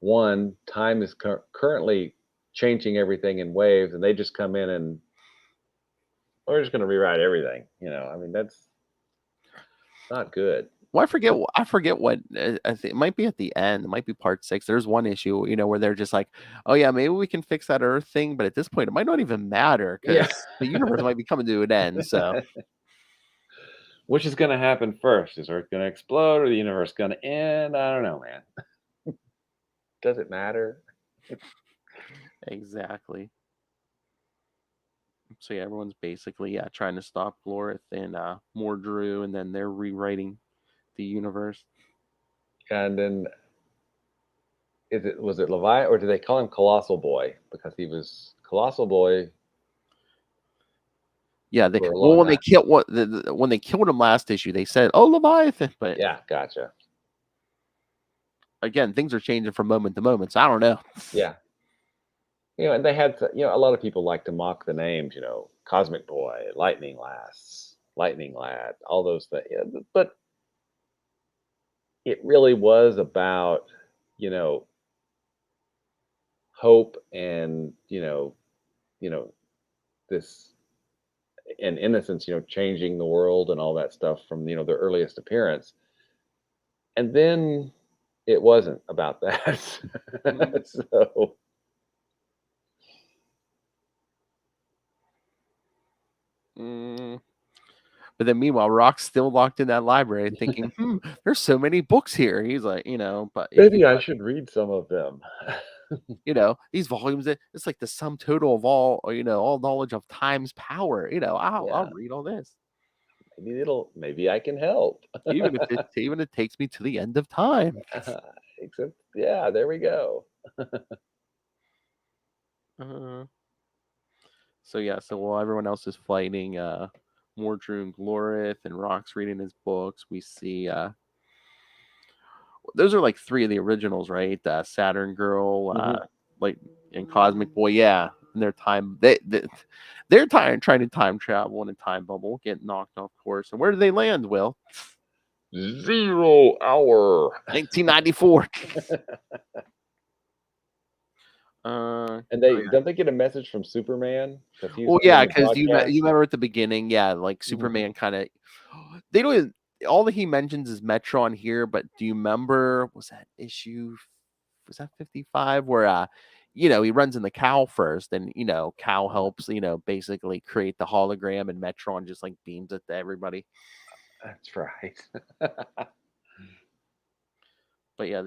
when time is currently changing everything in waves, and they just come in and we're just going to rewrite everything. I mean, that's not good. Well, I forget what I think it might be at the end. It might be part 6. There's one issue, where they're just like, oh yeah, maybe we can fix that Earth thing, but at this point, it might not even matter because the universe might be coming to an end. So, which is going to happen first? Is Earth going to explode or the universe going to end? I don't know, man. Does it matter? Exactly. So yeah, everyone's basically trying to stop Glorith and Mordru, and then they're rewriting the universe. And then was it Levi, or do they call him Colossal Boy because he was Colossal Boy? Yeah, for a long when they time. killed when they killed him last issue, they said, "Oh, Leviathan," but Yeah, gotcha. again, things are changing from moment to moment, so I don't know. Yeah. And they had, a lot of people like to mock the names, Cosmic Boy, Lightning Lass, Lightning Lad, all those things. Yeah, but it really was about, hope and, this and innocence, changing the world and all that stuff from, their earliest appearance. And then it wasn't about that. So But then meanwhile, Rock's still locked in that library thinking, there's so many books here. He's like, but maybe I should read some of them. these volumes, it's like the sum total of all, all knowledge of time's power. I'll read all this. Maybe I can help. Even if it takes me to the end of time. Except, yeah, there we go. So while everyone else is fighting, Mordru and Glorith and Rock's reading his books, we see those are like 3 of the originals, right? Saturn Girl, like and Cosmic Boy, yeah. And their time they're trying to time travel in a time bubble, get knocked off course. And where do they land, Will? 0 hour. 1994. And don't they get a message from Superman? Well, yeah, because you remember at the beginning, yeah, like Superman kind of they don't even, all that he mentions is Metron here, but do you remember, was that 55 where he runs in the cow first and cow helps basically create the hologram and Metron just like beams it to everybody. That's right. But yeah,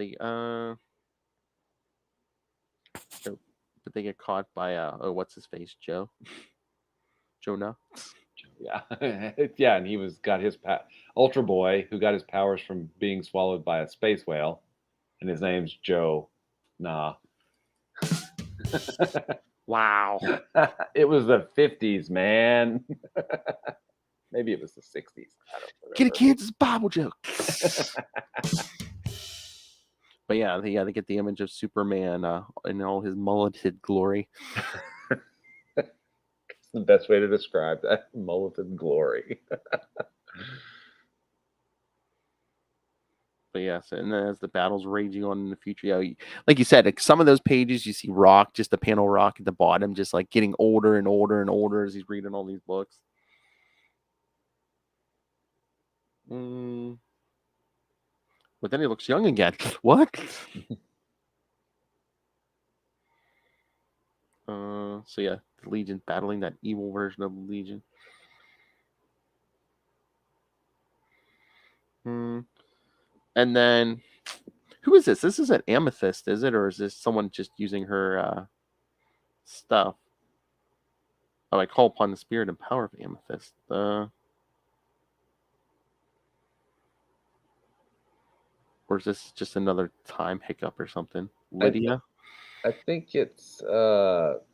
but they get caught by what's his face, Jonah. Yeah. Yeah, and he got his Ultra Boy, who got his powers from being swallowed by a space whale, and his name's Joe. Nah. Wow. It was the 50s, man. Maybe it was the 60s. I don't remember. Get a kid's Bible joke. But yeah, they get the image of Superman in all his mulleted glory. That's the best way to describe that, mulleted glory. But yes, and then as the battle's raging on in the future, like you said, like some of those pages you see Rock, just the panel Rock at the bottom, just like getting older and older and older as he's reading all these books. But then he looks young again. What? So yeah, the Legion battling that evil version of the Legion. And then, who is this? This isn't Amethyst, is it? Or is this someone just using her stuff? Oh, I call upon the spirit and power of Amethyst. Or is this just another time hiccup or something? Lydia? I think it's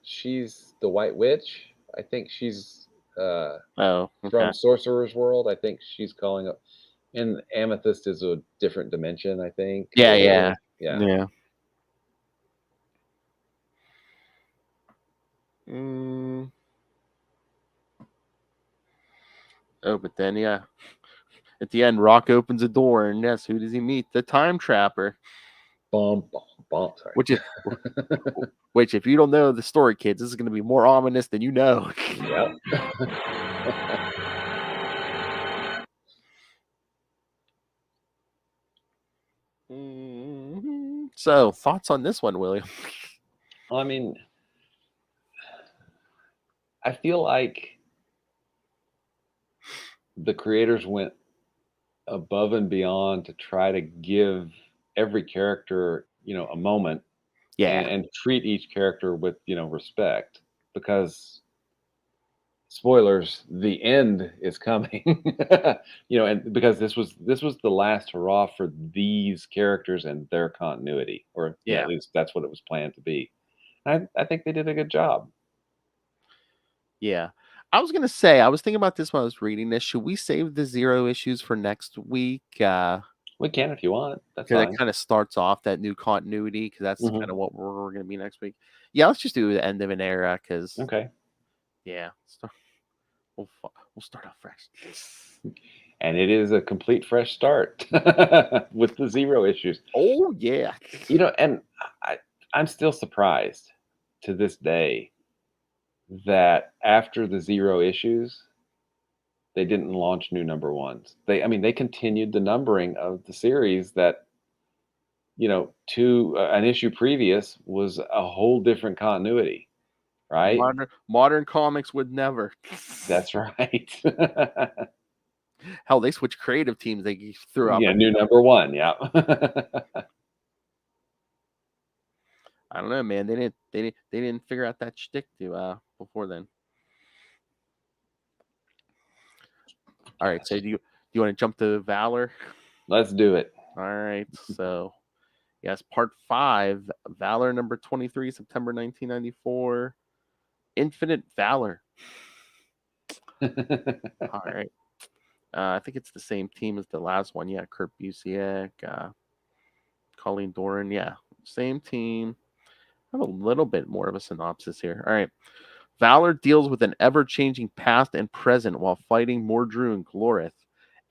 she's the White Witch. I think she's from Sorcerer's World. I think she's calling up, and Amethyst is a different dimension, I think. Yeah. Oh, but then at the end, Rock opens a door, and yes, who does he meet? The Time Trapper. Bum, bum, bum. Sorry. Which, if you don't know the story, kids, this is going to be more ominous than you know. Yep. So, thoughts on this one, William? I mean, I feel like the creators went above and beyond to try to give every character, a moment, and treat each character with, respect, because spoilers, the end is coming. And because this was the last hurrah for these characters and their continuity, or at least that's what it was planned to be. I think they did a good job. Yeah, I was gonna say, I was thinking about this when I was reading this. Should we save the 0 issues for next week? We can if you want. That's Because fine. that kind of starts off that new continuity. Because that's Mhm. kind of what we're gonna be next week. Yeah, let's just do the end of an era. Because Okay. yeah, we'll start off fresh. And it is a complete fresh start with the 0 issues. Oh yeah. And I'm still surprised to this day that after the 0 issues, they didn't launch new number ones. They continued the numbering of the series that, to an issue previous was a whole different continuity, right? Modern comics would never. That's right. Hell, they switched creative teams. They threw out new number one. Yeah. I don't know, man. They didn't figure out that shtick to before then. All right, so do you want to jump to Valor? Let's do it. All right, so yes, part 5, Valor number 23, September 1994, Infinite Valor. All right, I think it's the same team as the last one. Yeah, Kurt Busiek, Colleen Doran. Yeah, same team. I have a little bit more of a synopsis here. All right. Valor deals with an ever-changing past and present while fighting Mordru and Glorith.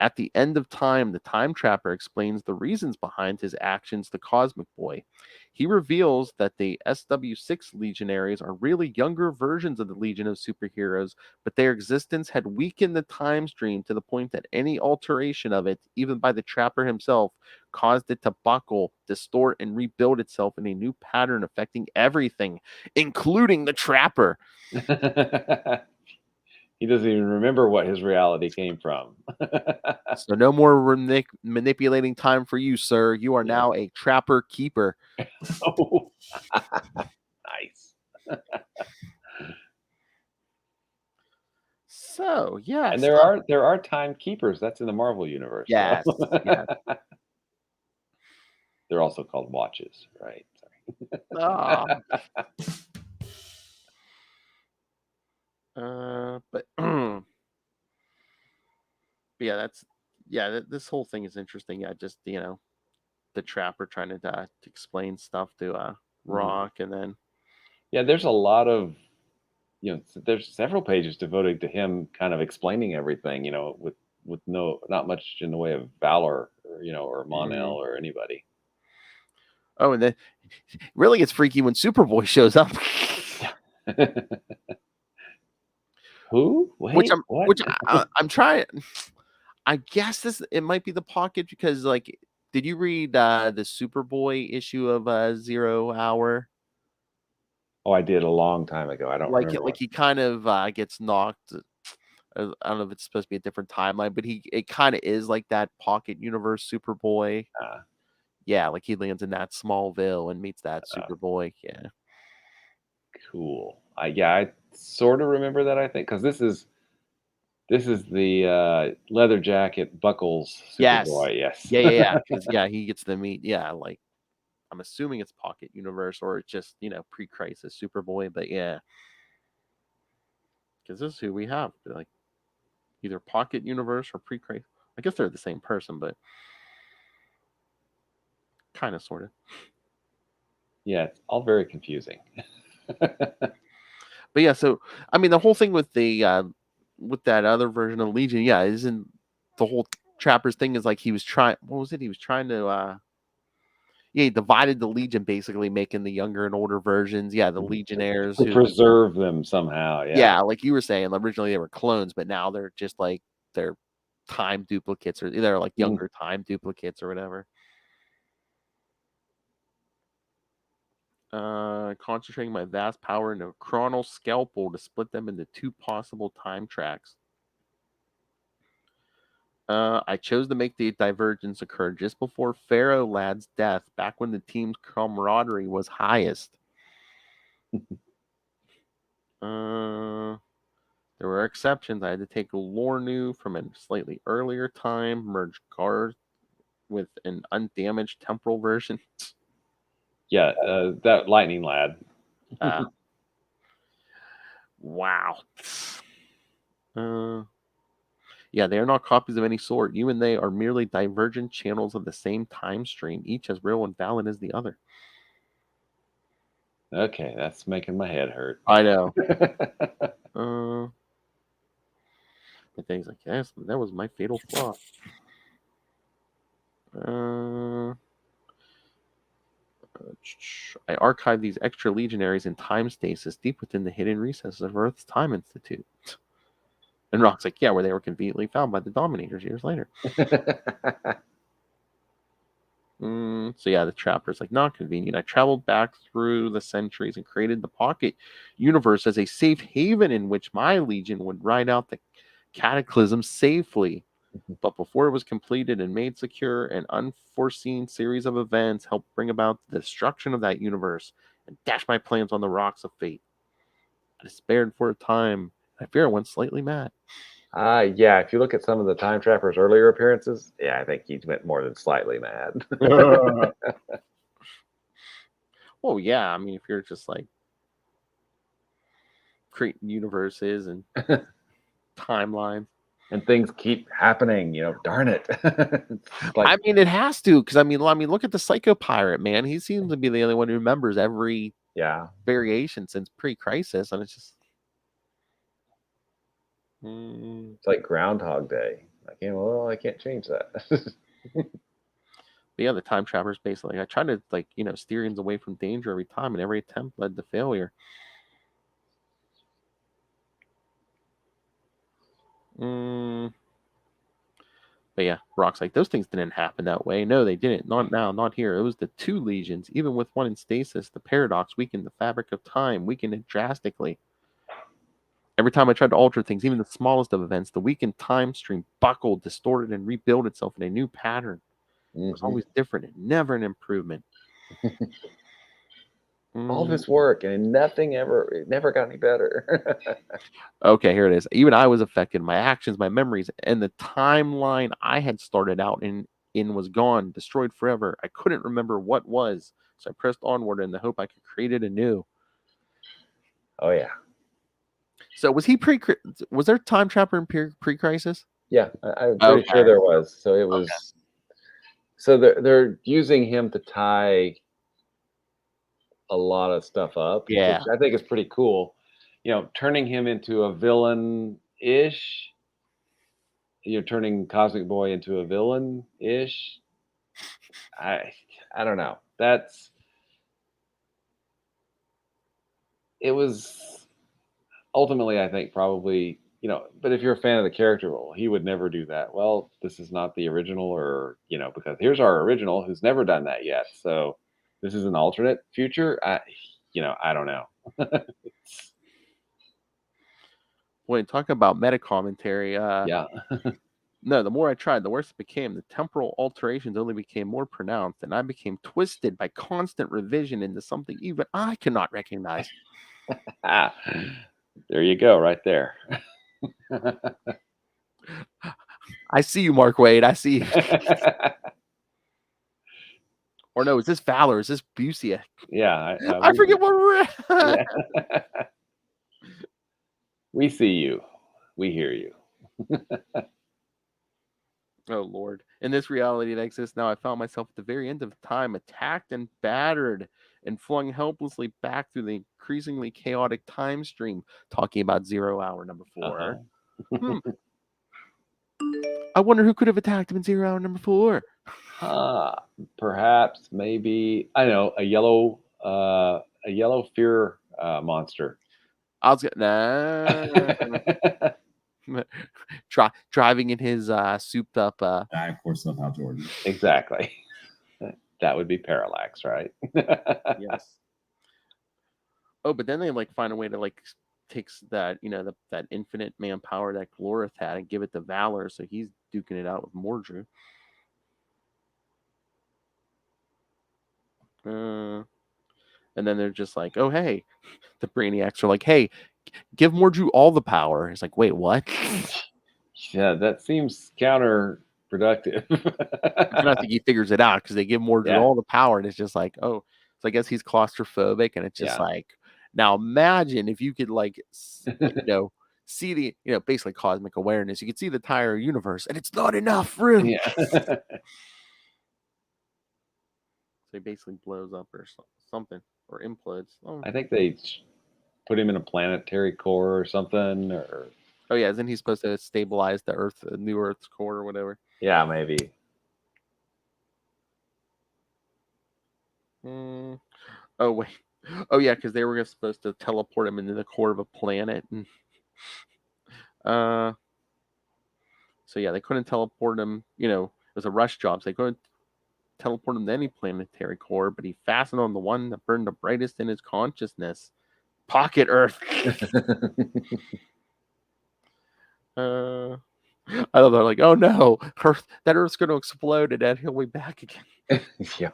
At the end of time, the Time Trapper explains the reasons behind his actions to Cosmic Boy. He reveals that the SW6 Legionnaires are really younger versions of the Legion of Superheroes, but their existence had weakened the time stream to the point that any alteration of it, even by the Trapper himself, caused it to buckle, distort, and rebuild itself in a new pattern affecting everything, including the Trapper. He doesn't even remember what his reality came from. So no more manipulating time for you, sir. You are now a Trapper keeper. Oh, nice. So yeah, and there are time keepers. That's in the Marvel universe. Yes, So. yes. They're also called watches, right? Sorry. But yeah, this whole thing is interesting. Yeah, just the Trapper trying to explain stuff to Rock, and then there's a lot of there's several pages devoted to him kind of explaining everything. With not much in the way of Valor, or Mon-El or anybody. Oh, and then really gets freaky when Superboy shows up. Who? Wait, I'm trying. I guess it might be the Pocket because, like, did you read the Superboy issue of 0 Hour? Oh, I did a long time ago. I don't remember. Like he kind of gets knocked. I don't know if it's supposed to be a different timeline, but it kind of is like that Pocket Universe Superboy. Yeah, like he lands in that Smallville and meets that Superboy. Yeah. Cool. I sort of remember that, I think, because this is the leather jacket Buckles Superboy. Yes. Yeah. Because he gets to meet. Yeah, like I'm assuming it's Pocket Universe or it's just pre-crisis Superboy, but yeah, because this is who we have. Like either Pocket Universe or pre-crisis. I guess they're the same person, but kind of, sort of. Yeah, it's all very confusing. But yeah, so I mean, the whole thing with the with that other version of Legion, isn't the whole Trapper's thing is like he was trying. What was it? He was trying to. He divided the Legion, basically making the younger and older versions. Yeah, the Legionnaires to preserve them somehow. Yeah, like you were saying, originally they were clones, but now they're just like they're time duplicates, or they're like younger time duplicates or whatever. Concentrating my vast power into a chronal scalpel to split them into 2 possible time tracks. I chose to make the divergence occur just before Pharaoh Lad's death, back when the team's camaraderie was highest. There were exceptions. I had to take Lornu from a slightly earlier time, merge Guard with an undamaged temporal version. Yeah, that Lightning Lad. Wow. Yeah, they are not copies of any sort. You and they are merely divergent channels of the same time stream, each as real and valid as the other. Okay, that's making my head hurt. I know. But things like, yes, that was my fatal flaw. I archived these extra legionaries in time stasis deep within the hidden recesses of Earth's Time Institute. And Rock's like, yeah, where they were conveniently found by the Dominators years later. So yeah, the Trapper's like, not convenient. I traveled back through the centuries and created the Pocket Universe as a safe haven in which my Legion would ride out the cataclysm safely. But before it was completed and made secure, an unforeseen series of events helped bring about the destruction of that universe and dash my plans on the rocks of fate. I despaired for a time. I fear I went slightly mad. Yeah, if you look at some of the Time Trapper's earlier appearances, yeah, I think he went more than slightly mad. Well, yeah, I mean, if you're just like creating universes and timelines. And things keep happening, darn it. I mean, it has to, because I mean, look at the Psycho Pirate, man. He seems to be the only one who remembers every variation since pre-Crisis, and it's just it's like Groundhog Day. I can't change that. But yeah, the Time Trappers basically, I tried to steer things away from danger every time, and every attempt led to failure. But yeah, Rock's like, those things didn't happen that way. No, they didn't. Not now, not here. It was the two legions. Even with one in stasis, the paradox weakened the fabric of time, weakened it drastically. Every time I tried to alter things, even the smallest of events, the weakened time stream buckled, distorted, and rebuilt itself in a new pattern. It was always different and never an improvement. All this work and it never got any better. Okay, here it is. Even I was affected. My actions, my memories, and the timeline I had started out in was gone, destroyed forever. I couldn't remember what was, so I pressed onward in the hope I could create it anew. Oh yeah. So was there Time Trapper in pre-Crisis? Yeah, I'm pretty sure there was. So it was. Okay. So they're using him to tie a lot of stuff up, which I think is pretty cool. Turning him into a villain-ish. You're turning Cosmic Boy into a villain-ish. I don't know. It was ultimately, I think, probably, but if you're a fan of the character, well, he would never do that. Well, this is not the original, or, because here's our original who's never done that yet. So this is an alternate future. I don't know. When talking about meta commentary, yeah. No, the more I tried, the worse it became. The temporal alterations only became more pronounced, and I became twisted by constant revision into something even I could not recognize. There you go, right there. I see you, Mark Wade. I see you. Or no, is this Valor? Is this Busey? Yeah. I forget what we're at. We see you. We hear you. Oh, Lord. In this reality that exists now, I found myself at the very end of time, attacked and battered, and flung helplessly back through the increasingly chaotic time stream, talking about 0 hour number 4. I wonder who could have attacked him in 0 hour number 4. Perhaps, maybe, I know, a yellow fear monster. I was driving in his souped up. I, of course, love Hal Jordan. Exactly. That would be Parallax, right? Yes. Oh, but then they find a way to takes that that infinite manpower that Glorith had and give it to Valor, so he's duking it out with Mordru. And then they're just like, oh hey, the Brainiacs are like, hey, give Mordru all the power. It's like, wait, what? Yeah, that seems counterproductive. I think he figures it out because they give Mordru all the power, and it's just like, oh, so I guess he's claustrophobic, and it's just like, now imagine if you could see the, basically cosmic awareness. You can see the entire universe, and it's not enough room. Yeah. So he basically blows up or something, or implodes. I think they put him in a planetary core or something, or Oh yeah, isn't he supposed to stabilize the Earth, the new Earth's core or whatever? yeah, maybe. Oh wait. Oh yeah, because they were supposed to teleport him into the core of a planet, and so yeah, they couldn't teleport him. It was a rush job, so they couldn't teleport him to any planetary core. But he fastened on the one that burned the brightest in his consciousness, Pocket Earth. I don't know, like, oh no, that Earth's going to explode, and then he'll be back again. Yep.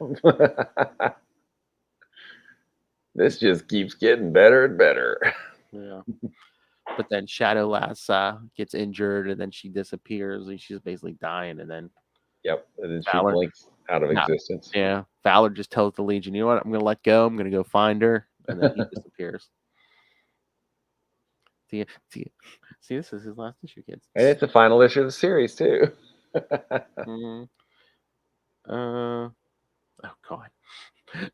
This just keeps getting better and better. Yeah. But then Shadow Lass gets injured, and then she disappears, and she's basically dying, and then Yep. And then Valor, she blinks out of existence. Yeah. Valor just tells the Legion, you know what, I'm going to let go. I'm going to go find her. And then he disappears. See, this is his last issue, kids. And it's the final issue of the series, too. Oh, God.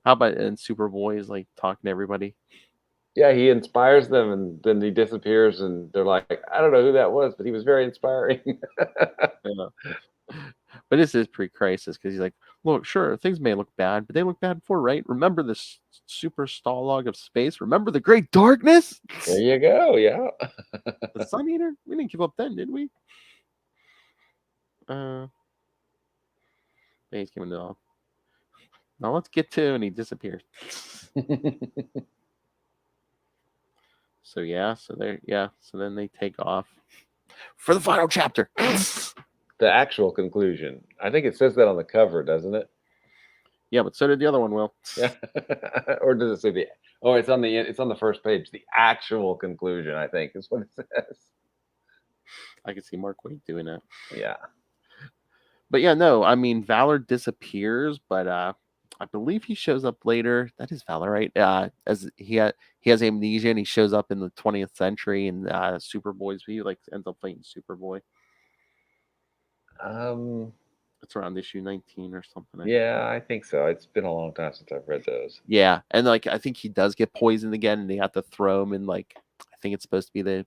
How about and Superboy is like talking to everybody? Yeah, he inspires them, and then he disappears, and they're like, I don't know who that was, but he was very inspiring. But this is pre-crisis, because he's like, look, sure, things may look bad, but they look bad before, right? Remember this super Stalag of space? Remember the great darkness? There you go, yeah. The Sun Eater? We didn't give up then, did we? He's giving it all. Now let's get to, and he disappears. So then they take off for the final chapter. The actual conclusion. I think it says that on the cover, doesn't it? Yeah, but so did the other one, Will. Yeah. Or does it say the? Oh, it's on the first page. The actual conclusion, I think, is what it says. I can see Mark Waid doing that. Yeah. But yeah, no, I mean, Valor disappears, but I believe he shows up later. That is Valor, right? As he has amnesia, and he shows up in the 20th century, and Superboy's, he like ends up fighting Superboy. It's around issue 19 or something. I think so. It's been a long time since I've read those. Yeah, and like I think he does get poisoned again, and they have to throw him in, like, I think it's supposed to be the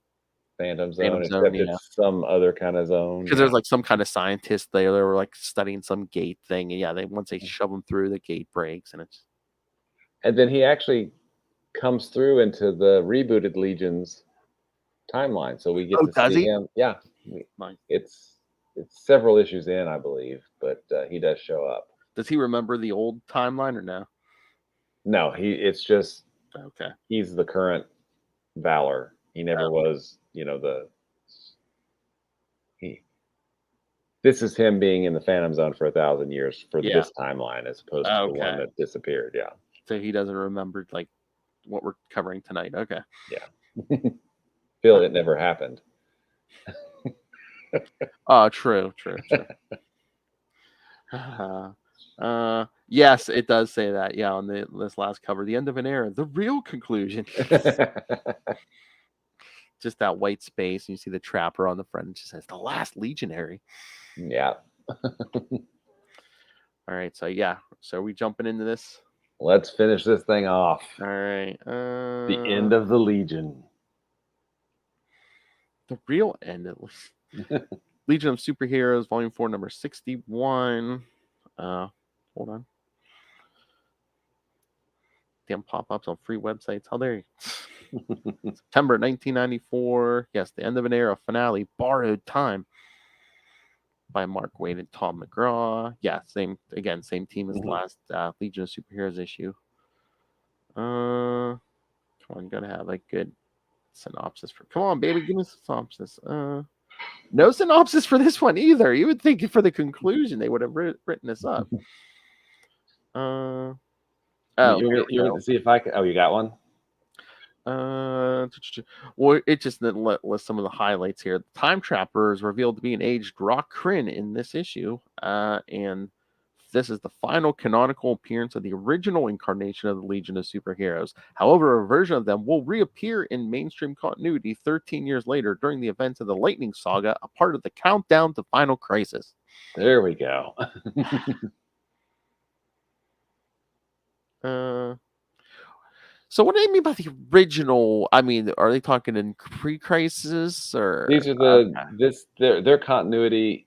Phantom Zone, except it's some other kind of zone. Because there's like some kind of scientist there. They were like studying some gate thing, and once they shove him through, the gate breaks, and then he actually comes through into the rebooted Legion's timeline, so we get to see him. Yeah, it's several issues in, I believe, but he does show up. Does he remember the old timeline or no? No, it's just okay. He's the current Valor. He never was, this is him being in the Phantom Zone for 1,000 years for this timeline, as opposed to the one that disappeared. Yeah. So he doesn't remember like what we're covering tonight. Okay. Yeah. Phil, it never happened. Oh, true. Yes, it does say that. Yeah, on this last cover, the end of an era, the real conclusion. Just that white space, and you see the trapper on the front. It just says the last legionary. Yeah. All right. So are we jumping into this? Let's finish this thing off. All right. The end of the Legion. The real end of Legion of Superheroes, Volume 4, number 61. Hold on. Damn pop-ups on free websites. How dare you? September 1994. Yes, the end of an era finale. Borrowed Time by Mark Waid and Tom McGraw. Yeah, same team as the last Legion of Superheroes issue. Come on, you gotta have a good synopsis for. Come on, baby, give me a synopsis. No synopsis for this one either. You would think for the conclusion they would have written this up. You want to see if I can? Oh, you got one? Well, it just lists some of the highlights here. The Time Trapper is revealed to be an aged Rock Kryn in this issue, and this is the final canonical appearance of the original incarnation of the Legion of Superheroes. However, a version of them will reappear in mainstream continuity 13 years later during the events of the Lightning Saga, a part of the countdown to Final Crisis. There we go. So what do they mean by the original? I mean, are they talking in pre-crisis or These are their continuity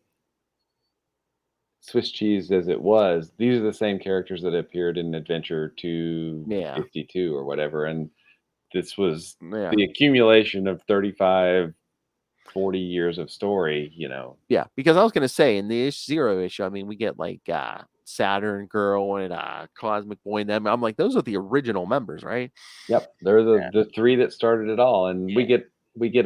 Swiss cheese as it was. These are the same characters that appeared in Adventure 252 or whatever, and this was the accumulation of 35, 40 years of story, Yeah, because I was going to say in the Zero issue, I mean, we get like Saturn Girl and Cosmic Boy and them. I'm like, those are the original members, right? Yep, they're the three that started it all, and we get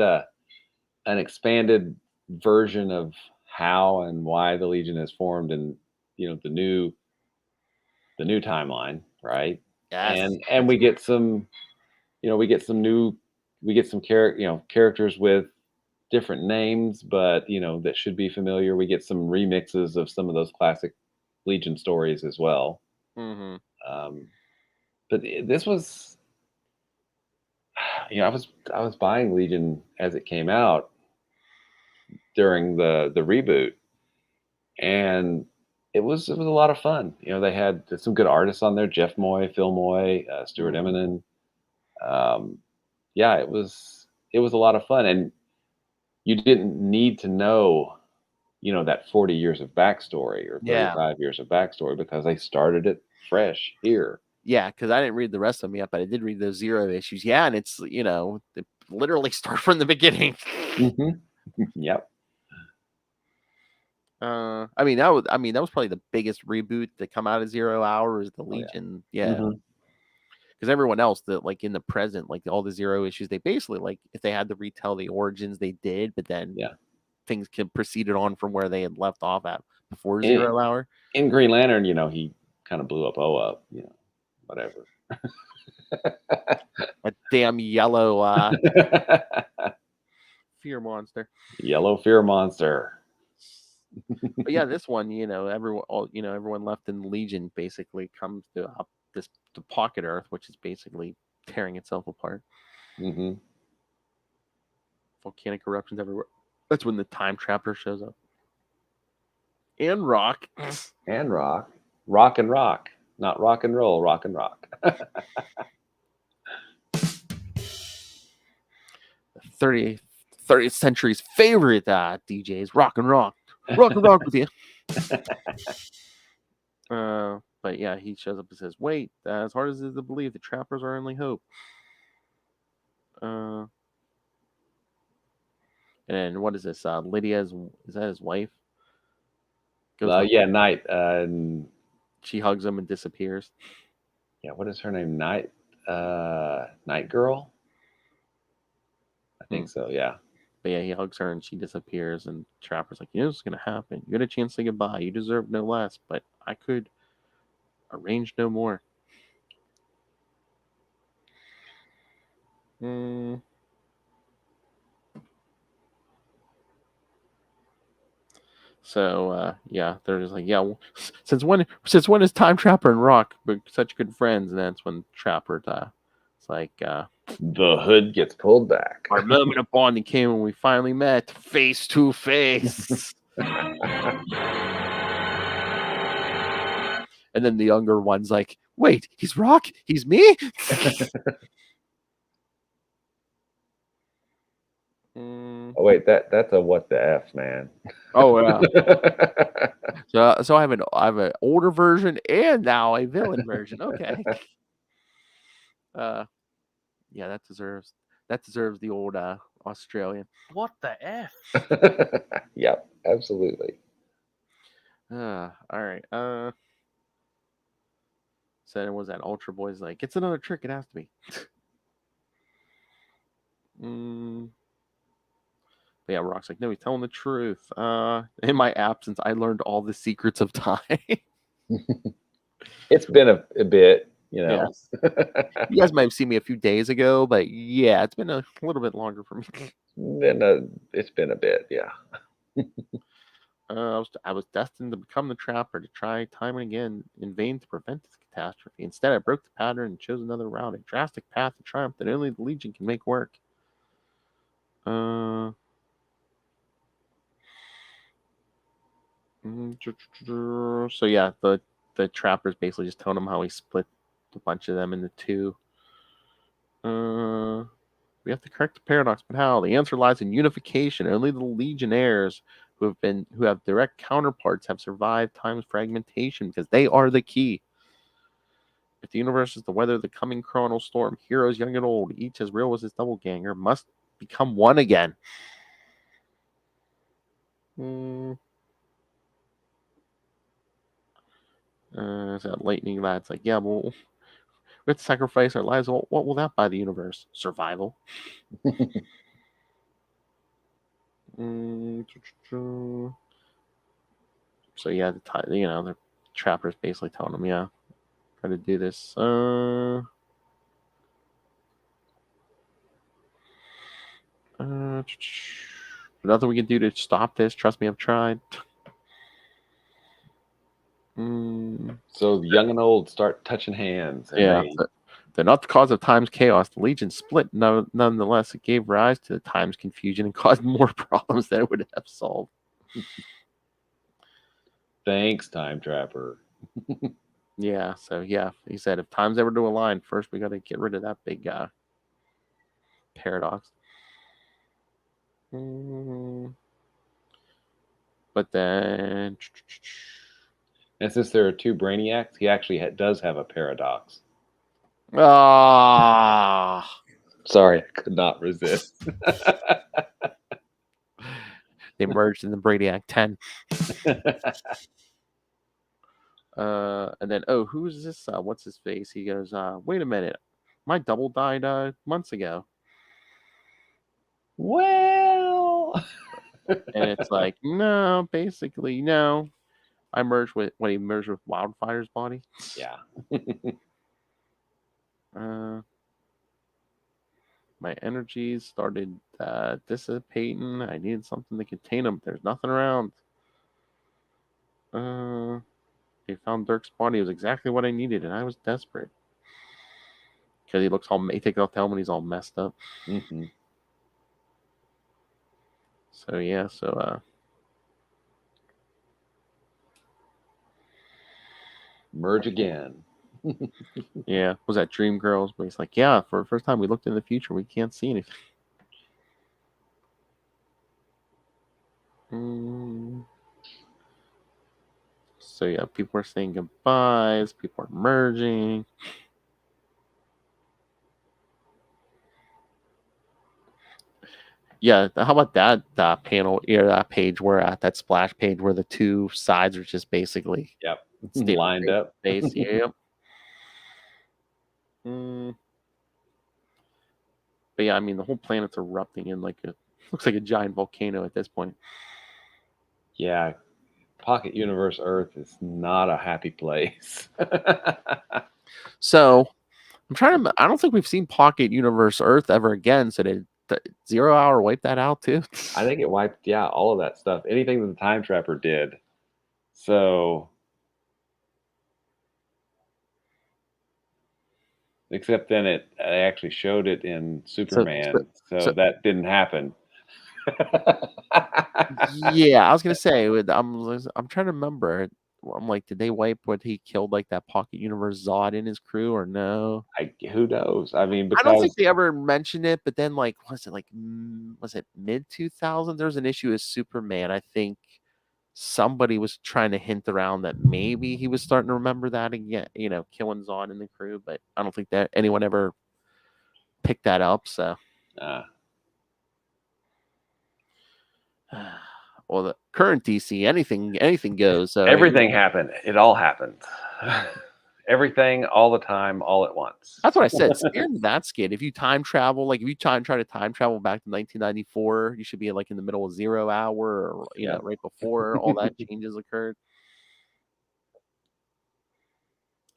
an expanded version of how and why the Legion is formed, and the new timeline, right? Yes. And we get some characters with different names, but that should be familiar. We get some remixes of some of those classic Legion stories as well. Mm-hmm. But this was, I was buying Legion as it came out during the reboot, and it was a lot of fun. They had some good artists on there: Jeff Moy, Phil Moy, Stuart Eminem. Yeah, it was a lot of fun, and you didn't need to know, that 40 years of backstory or 35 years of backstory, because they started it fresh here. Yeah, because I didn't read the rest of them yet, but I did read those Zero issues. Yeah, and it's they literally start from the beginning. Mm-hmm. Yep. I mean that was probably the biggest reboot to come out of 0 Hour is the Legion. Yeah. Mm-hmm. Because everyone else that like in the present, like all the Zero issues, they basically like if they had to retell the origins, they did, but then things proceeded on from where they had left off at before 0 Hour. In Green Lantern, he kind of blew up whatever. A damn yellow fear monster. Yellow fear monster. But yeah, this one, everyone left in Legion basically comes to to Pocket Earth, which is basically tearing itself apart. Mm-hmm. Volcanic eruptions everywhere. That's when the Time Trapper shows up. And Rock. And Rock. Rock and rock. Not rock and roll, rock and rock. 30th century's favorite DJs, rock and rock. Rock and rock with you. But yeah, he shows up and says, wait, as hard as it is to believe, the trappers are our only hope. And then what is this? Lydia, is that his wife? Night. She hugs him and disappears. Yeah, what is her name? Night Girl? I think so, yeah. But yeah, he hugs her and she disappears, and Trapper's like, what's going to happen? You got a chance to say goodbye. You deserve no less, but I could arrange no more. So they're just like, since when is Time Trapper and Rock such good friends? And that's when Trapper it's like the hood gets pulled back. Our moment of bonding came when we finally met face to face. And then the younger one's like, wait, he's Rock? He's me? Oh wait, that's a what the F, man. Oh yeah. So I have an older version and now a villain version. Okay. Yeah, that deserves the old Australian. What the F? Yep, absolutely. All right. So it was that Ultra Boy's like, it's another trick, it has to be. But yeah, Rock's like, no, he's telling the truth. In my absence, I learned all the secrets of time. It's been a bit, Yeah. You guys might have seen me a few days ago, but yeah, it's been a little bit longer for me. It's been a bit, yeah. I was destined to become the trapper, to try time and again in vain to prevent this catastrophe. Instead, I broke the pattern and chose another route, a drastic path to triumph that only the Legion can make work. So yeah, the trapper's basically just telling him how he split a bunch of them into two. We have to correct the paradox, but how? The answer lies in unification. Only the Legionnaires who have direct counterparts have survived time's fragmentation because they are the key. If the universe is to weather the coming chronal storm, heroes young and old, each as real as his doppelganger, must become one again. That lightning lad's like, yeah, well, we have to sacrifice our lives. What will that buy the universe? Survival. So yeah, the trapper's basically telling him, yeah, try to do this. Nothing we can do to stop this. Trust me, I've tried. So young and old start touching hands. And they're not the cause of time's chaos. The Legion split. Nonetheless, it gave rise to the time's confusion and caused more problems than it would have solved. Thanks, Time Trapper. Yeah, so yeah, he said if time's ever to align, first we got to get rid of that big paradox. But then, and since there are two Brainiacs, he actually does have a paradox. Sorry, I could not resist. They merged in the Brainiac 10. And then, who's this? What's his face? He goes, wait a minute. My double died months ago. Well, and it's like, no, basically, no. I merged with when he merged with Wildfire's body. Yeah. My energies started dissipating. I needed something to contain them. There's nothing around. They found Dirk's body. It was exactly what I needed, and I was desperate. Because he takes off the helmet, he's all messed up. Mm-hmm. So yeah, merge again. Yeah, was that Dream Girls? But he's like, yeah, for the first time we looked in the future, we can't see anything. So yeah, people are saying goodbyes, people are merging. Yeah, how about that panel or that page where that splash page where the two sides are just basically lined up. Face. Yep. But yeah, I mean the whole planet's erupting in looks like a giant volcano at this point. Yeah, Pocket Universe Earth is not a happy place. So I'm trying to. I don't think we've seen Pocket Universe Earth ever again. So did 0 Hour wipe that out too? I think it wiped, all of that stuff. Anything that the Time Trapper did. So, except then it actually showed it in Superman. So that didn't happen. Yeah, I was gonna say. I'm trying to remember. I'm like, did they wipe what he killed, like that Pocket Universe Zod in his crew, or no? Who knows? I mean, because I don't think they ever mentioned it. But then, was it mid 2000s? There was an issue with Superman. I think somebody was trying to hint around that maybe he was starting to remember that again. Killing Zod in the crew, but I don't think that anyone ever picked that up. So. Well, the current DC, anything goes. So everything happened. It all happened. Everything, all the time, all at once. That's what I said. Steering that skid. If you time travel, if you try to time travel back to 1994, you should be in the middle of 0 Hour, or right before all that changes occurred.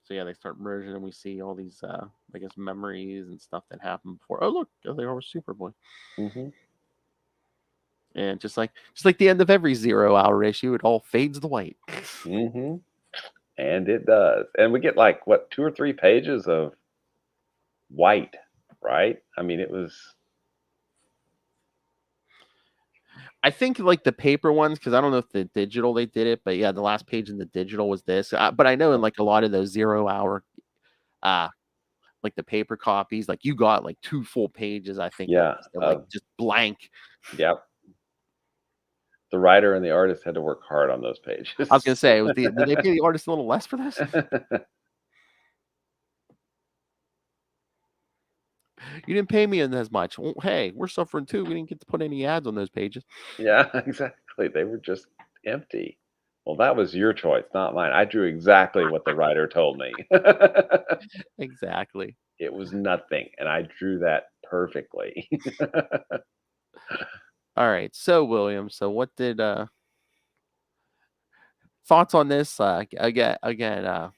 So yeah, they start merging, and we see all these, I guess, memories and stuff that happened before. Oh look, they were Superboy. Mm-hmm. And just like the end of every 0 hour issue, it all fades to white. Mm-hmm. And it does. And we get like, what, 2 or 3 pages of white, right? I mean, it was... I think like the paper ones, because I don't know if the digital they did it, but yeah, the last page in the digital was this. But I know in like a lot of those 0 hour, like the paper copies, like you got like 2 full pages, I think. Yeah. Like just blank. Yep. The writer and the artist had to work hard on those pages. I was gonna say, did they pay the artist a little less for this? You didn't pay me as much. Well, hey, we're suffering too. We didn't get to put any ads on those pages. Yeah, exactly. They were just empty. Well, that was your choice, not mine. I drew exactly what the writer told me. Exactly. It was nothing, and I drew that perfectly. All right. So, William, so what did thoughts on this? Again, I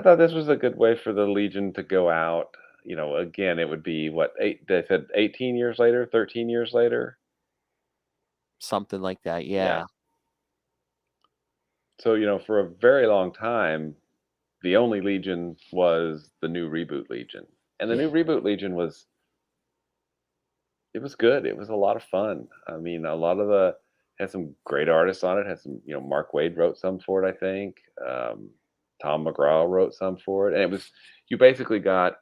thought this was a good way for the Legion to go out. Again, it would be what, they said 18 years later, 13 years later. something like that. Yeah. Yeah. So, for a very long time, the only Legion was the new reboot Legion. And the new reboot Legion was good. It was a lot of fun. I mean, had some great artists on it. Had some, Mark Waid wrote some for it, I think. Tom McGraw wrote some for it. And you basically got,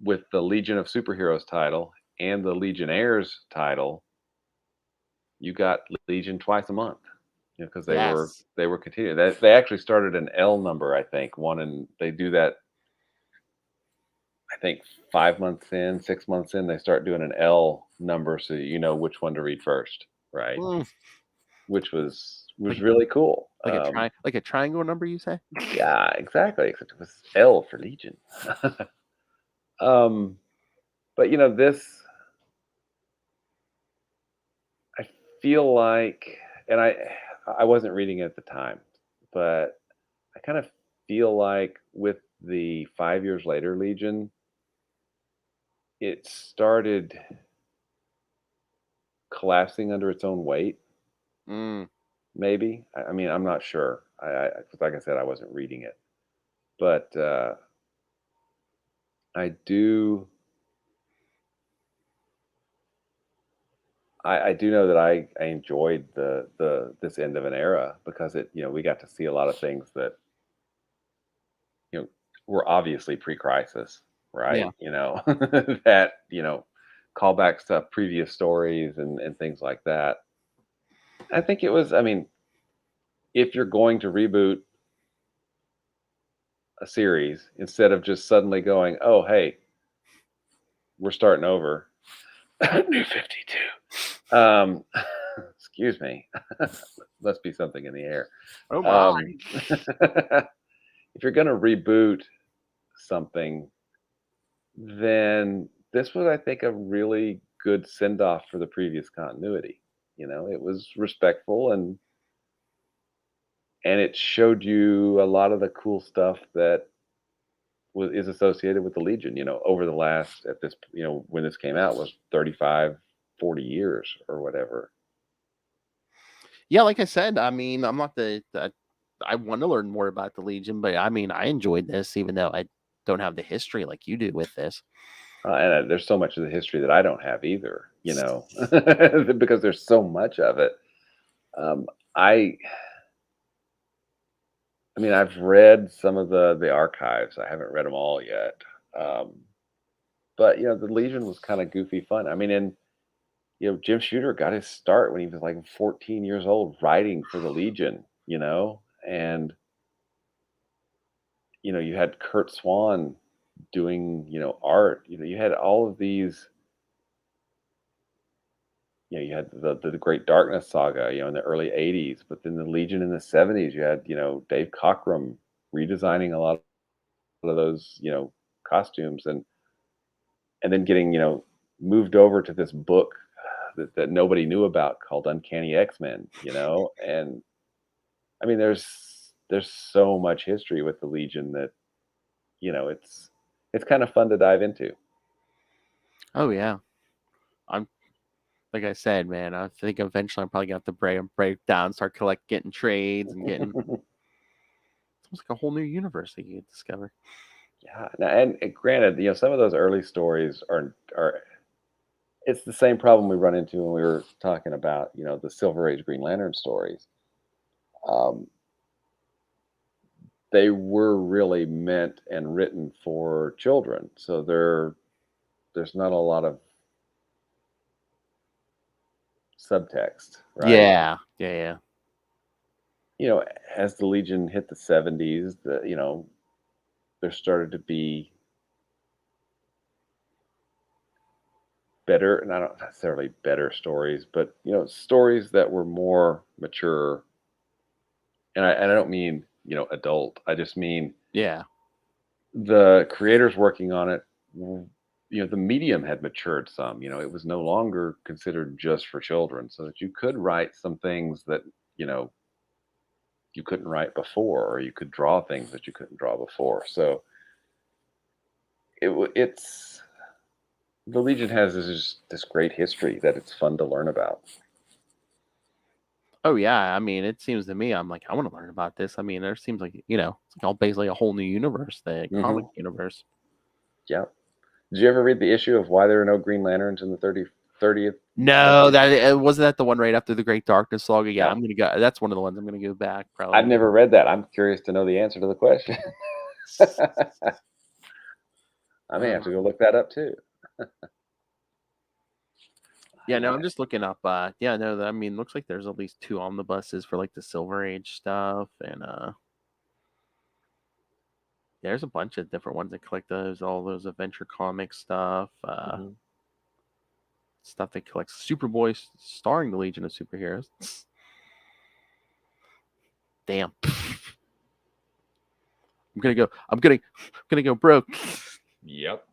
with the Legion of Superheroes title and the Legionnaires title, you got Legion twice a month. Because they were continuing. They actually started an L number, I think. They do that, I think 5 months in, 6 months in, they start doing an L number so you know which one to read first, right? Which was really cool. Like a triangle number, you say? Yeah, exactly. Except it was L for Legion. But this, I feel like, and I wasn't reading it at the time, but I kind of feel like with the 5 years later Legion, it started collapsing under its own weight. Maybe. I mean, I'm not sure. Like I said, I wasn't reading it, but I do. I do know that I enjoyed this end of an era because we got to see a lot of things that were obviously pre-crisis, right? Yeah. That callbacks to previous stories and things like that. I think it was. I mean, if you're going to reboot a series, instead of just suddenly going, oh, hey, we're starting over. New 52. Excuse me. Must be something in the air. Oh my. If you're going to reboot something, then this was, I think, a really good send-off for the previous continuity. It was respectful and it showed you a lot of the cool stuff that is associated with the Legion, over the last, at this, when this came out, was 35, 40 years or whatever. Yeah, like I said, I mean, I'm not I want to learn more about the Legion, but I mean, I enjoyed this, even though I don't have the history like you do with this. And there's so much of the history that I don't have either, because there's so much of it. I mean, I've read some of the archives. I haven't read them all yet. But the Legion was kind of goofy fun. I mean, and Jim Shooter got his start when he was like 14 years old writing for the Legion, and you had Kurt Swan doing, art. You had all of these. You had the Great Darkness saga, in the early 80s, but then the Legion in the 70s, you had, Dave Cockrum redesigning a lot of those, costumes and then getting, moved over to this book that nobody knew about called Uncanny X-Men, and I mean, there's so much history with the Legion that, it's kind of fun to dive into. Oh yeah. like I said, man, I think eventually I'm probably gonna have to break down, start getting trades and getting. It's almost like a whole new universe that you discover. Yeah, and granted, some of those early stories are. It's the same problem we run into when we were talking about, the Silver Age Green Lantern stories. They were really meant and written for children, so there's not a lot of subtext, right? Yeah. As the Legion hit the 70s, there started to be better, not necessarily better stories, but stories that were more mature. And I don't mean adult. I just mean the creators working on it. The medium had matured some. It was no longer considered just for children, so that you could write some things that you couldn't write before, or you could draw things that you couldn't draw before. So it's the Legion has this great history that it's fun to learn about. Oh yeah, I mean, it seems to me, I'm like, I want to learn about this. I mean, there seems like it's like all basically a whole new universe, the comic universe. Yeah. Did you ever read the issue of why there are no Green Lanterns in the 30th? No, that wasn't that the one right after the Great Darkness saga. Yeah, No. I'm gonna go. That's one of the ones I'm gonna go back. Probably. I've never read that. I'm curious to know the answer to the question. I may have to go look that up too. Yeah, no, I'm just looking up. Yeah, no, I mean, looks like there's at least 2 omnibuses for like the Silver Age stuff, and there's a bunch of different ones that collect all those Adventure Comics stuff, stuff that collects Superboy starring the Legion of Superheroes. Damn, I'm gonna go broke. Yep.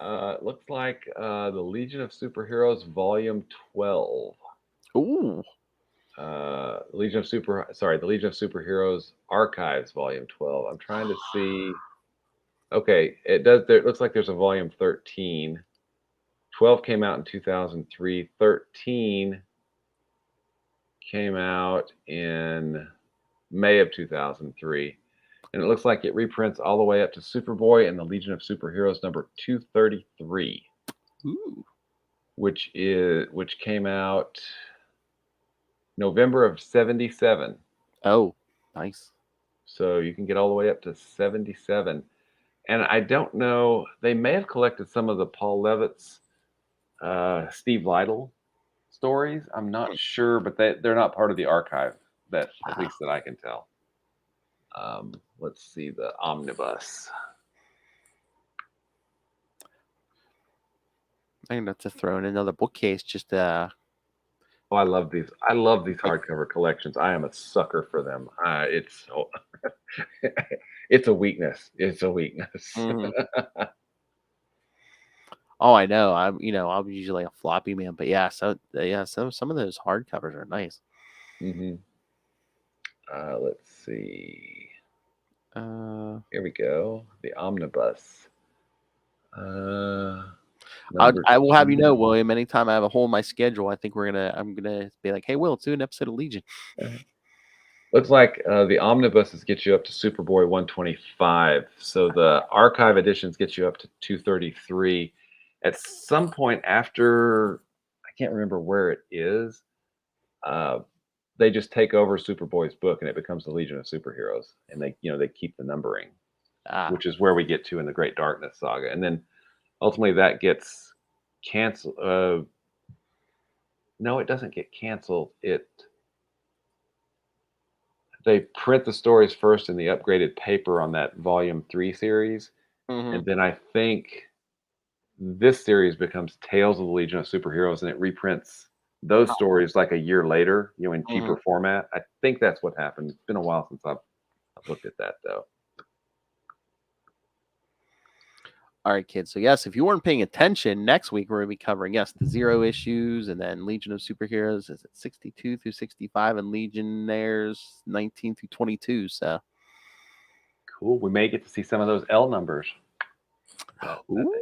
It looks like the Legion of Superheroes Volume 12. Ooh. The Legion of Superheroes Archives Volume 12. I'm trying to see. Okay, it looks like there's a Volume 13. 12 came out in 2003. 13 came out in May of 2003. And it looks like it reprints all the way up to Superboy and the Legion of Superheroes number 233. Ooh. Which came out November of 77. Oh, nice. So you can get all the way up to 77. And I don't know, they may have collected some of the Paul Levitt's Steve Lytle stories. I'm not sure, but they're not part of the archive, at least that I can tell. Let's see the omnibus. I'm gonna have to throw in another bookcase just Oh, I love these hardcover collections. I am a sucker for them. It's it's a weakness. It's a weakness. Oh, I know. I'm usually a floppy man, but yeah, some of those hardcovers are nice. Let's see. Here we go. The omnibus. I will have you know, William. Anytime I have a hole in my schedule, I think I'm gonna be like, "Hey, Will, let's do an episode of Legion." Looks like the omnibuses get you up to Superboy 125. So the archive editions get you up to 233. At some point after, I can't remember where it is, they just take over Superboy's book and it becomes the Legion of Superheroes, and they keep the numbering, which is where we get to in the Great Darkness saga, and then ultimately that gets canceled. No, it doesn't get canceled. They print the stories first in the upgraded paper on that Volume 3 series, and then I think this series becomes Tales of the Legion of Superheroes, and it reprints those stories like a year later, in cheaper format. I think that's what happened. It's been a while since I've looked at that, though. All right, kids. So yes, if you weren't paying attention, next week we're going to be covering the 0 issues, and then Legion of Superheroes is at 62 through 65, and Legionnaires 19 through 22. So cool. We may get to see some of those L numbers.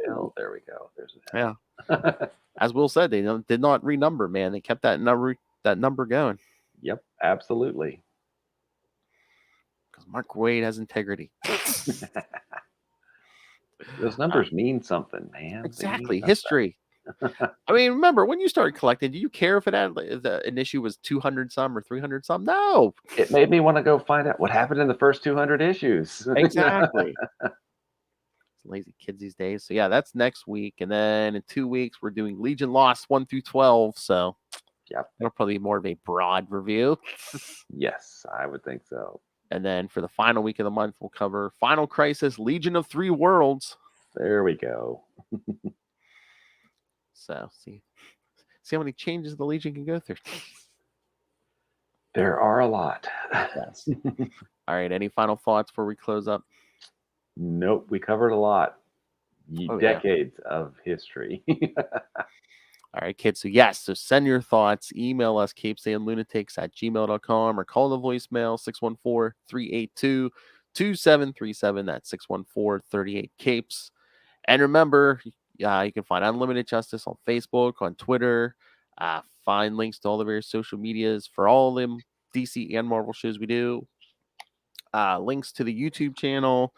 L. There we go. There's an L. Yeah. As Will said, they did not renumber, man. They kept that number going. Yep, absolutely. Because Mark Wade has integrity. Those numbers mean something, man. Exactly. History. I mean, remember, when you started collecting, do you care if an issue was 200 some or 300 some? No. It made me want to go find out what happened in the first 200 issues. Exactly. Lazy kids these days. So yeah, that's next week. And then in 2 weeks, we're doing Legion Lost 1 through 12. So yeah, that'll probably be more of a broad review. Yes, I would think so. And then for the final week of the month, we'll cover Final Crisis, Legion of Three Worlds. There we go. So see how many changes the Legion can go through. There are a lot. Yes. All right. Any final thoughts before we close up? Nope. We covered a lot. Decades of history. All right, kids. So yes, so send your thoughts. Email us, CapesandLunatics@gmail.com, or call the voicemail 614-382-2737. That's 614-38-CAPES. And remember, you can find Unlimited Justice on Facebook, on Twitter. Find links to all the various social medias for all the DC and Marvel shows we do. Links to the YouTube channel.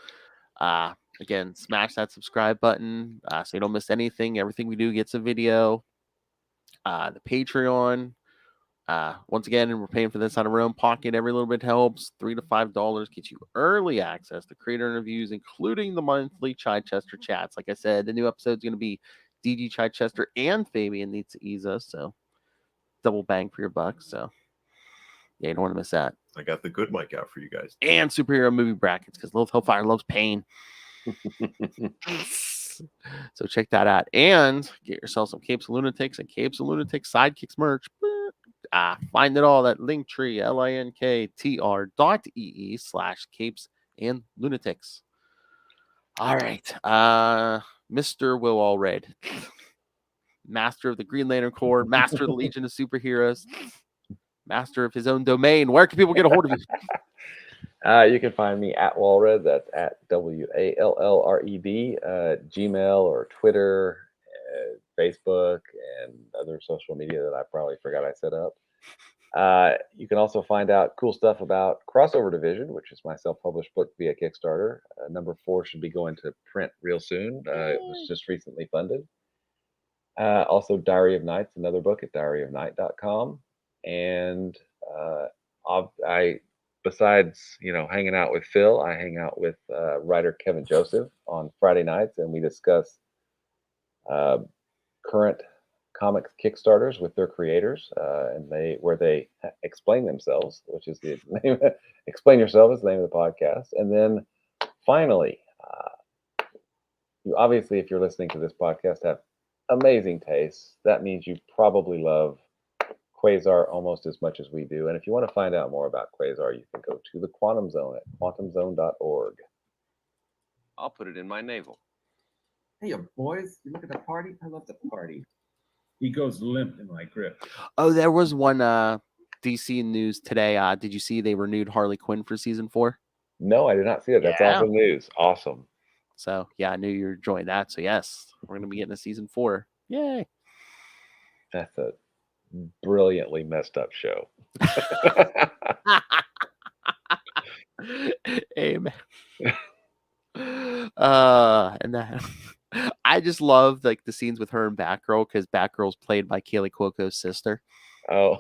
Again, smash that subscribe button so you don't miss anything. Everything we do gets a video. The Patreon. Once again, we're paying for this out of our own pocket. Every little bit helps. $3 to $5 gets you early access to creator interviews, including the monthly Chichester chats. Like I said, the new episode is going to be DG Chichester and Fabian Needs to Ease Us. So double bang for your buck. So yeah, you don't want to miss that. I got the good mic out for you guys. And superhero movie brackets because Little Hellfire loves pain. So check that out and get yourself some Capes and Lunatics and Capes and Lunatics Sidekicks merch. Find it all at Linktree, linktr.ee/Capes and Lunatics. All right. Mr. Will Allred, master of the Green Lantern Corps, master of the Legion of Superheroes, master of his own domain. Where can people get a hold of you? You can find me at Walred. That's at WALLRED. Gmail or Twitter, Facebook, and other social media that I probably forgot I set up. You can also find out cool stuff about Crossover Division, which is my self-published book via Kickstarter. Number 4 should be going to print real soon. It was just recently funded. Also, Diary of Nights, another book at diaryofnight.com. And besides, hanging out with Phil, I hang out with writer Kevin Joseph on Friday nights, and we discuss current comics Kickstarters with their creators, and where they explain themselves, which is the name. Explain Yourself is the name of the podcast. And then finally, you obviously, if you're listening to this podcast, have amazing taste. That means you probably love Quasar almost as much as we do. And if you want to find out more about Quasar, you can go to the Quantum Zone at quantumzone.org. I'll put it in my navel. Hey, boys, you look at the party? I love the party. He goes limp in my grip. Oh, there was one DC news today. Did you see they renewed Harley Quinn for season 4? No, I did not see it. That's awesome news. Awesome. So, yeah, I knew you were enjoying that. So, yes, we're going to be getting a season 4. Yay. That's a brilliantly messed up show. Amen. And that I just love the scenes with her and Batgirl because Batgirl's played by Kaylee Cuoco's sister. Oh,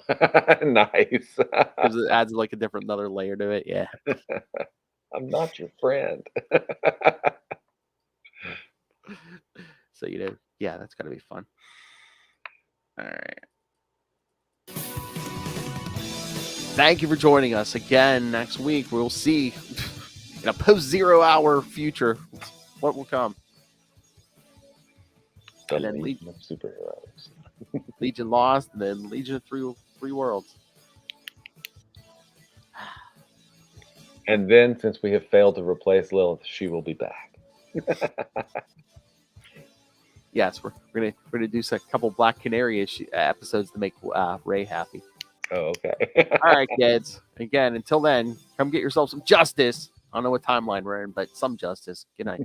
nice. It adds another layer to it. Yeah. I'm not your friend. So, yeah, that's gotta be fun. All right. Thank you for joining us again. Next week, we'll see in a post-0 hour future what will come. The and then Legion of Superheroes. Legion Lost, and then Legion of Three Worlds. And then, since we have failed to replace Lilith, she will be back. Yes, we're gonna do a couple Black Canary episodes to make Ray happy. Oh, okay. All right, kids. Again, until then, come get yourself some justice. I don't know what timeline we're in, but some justice. Good night.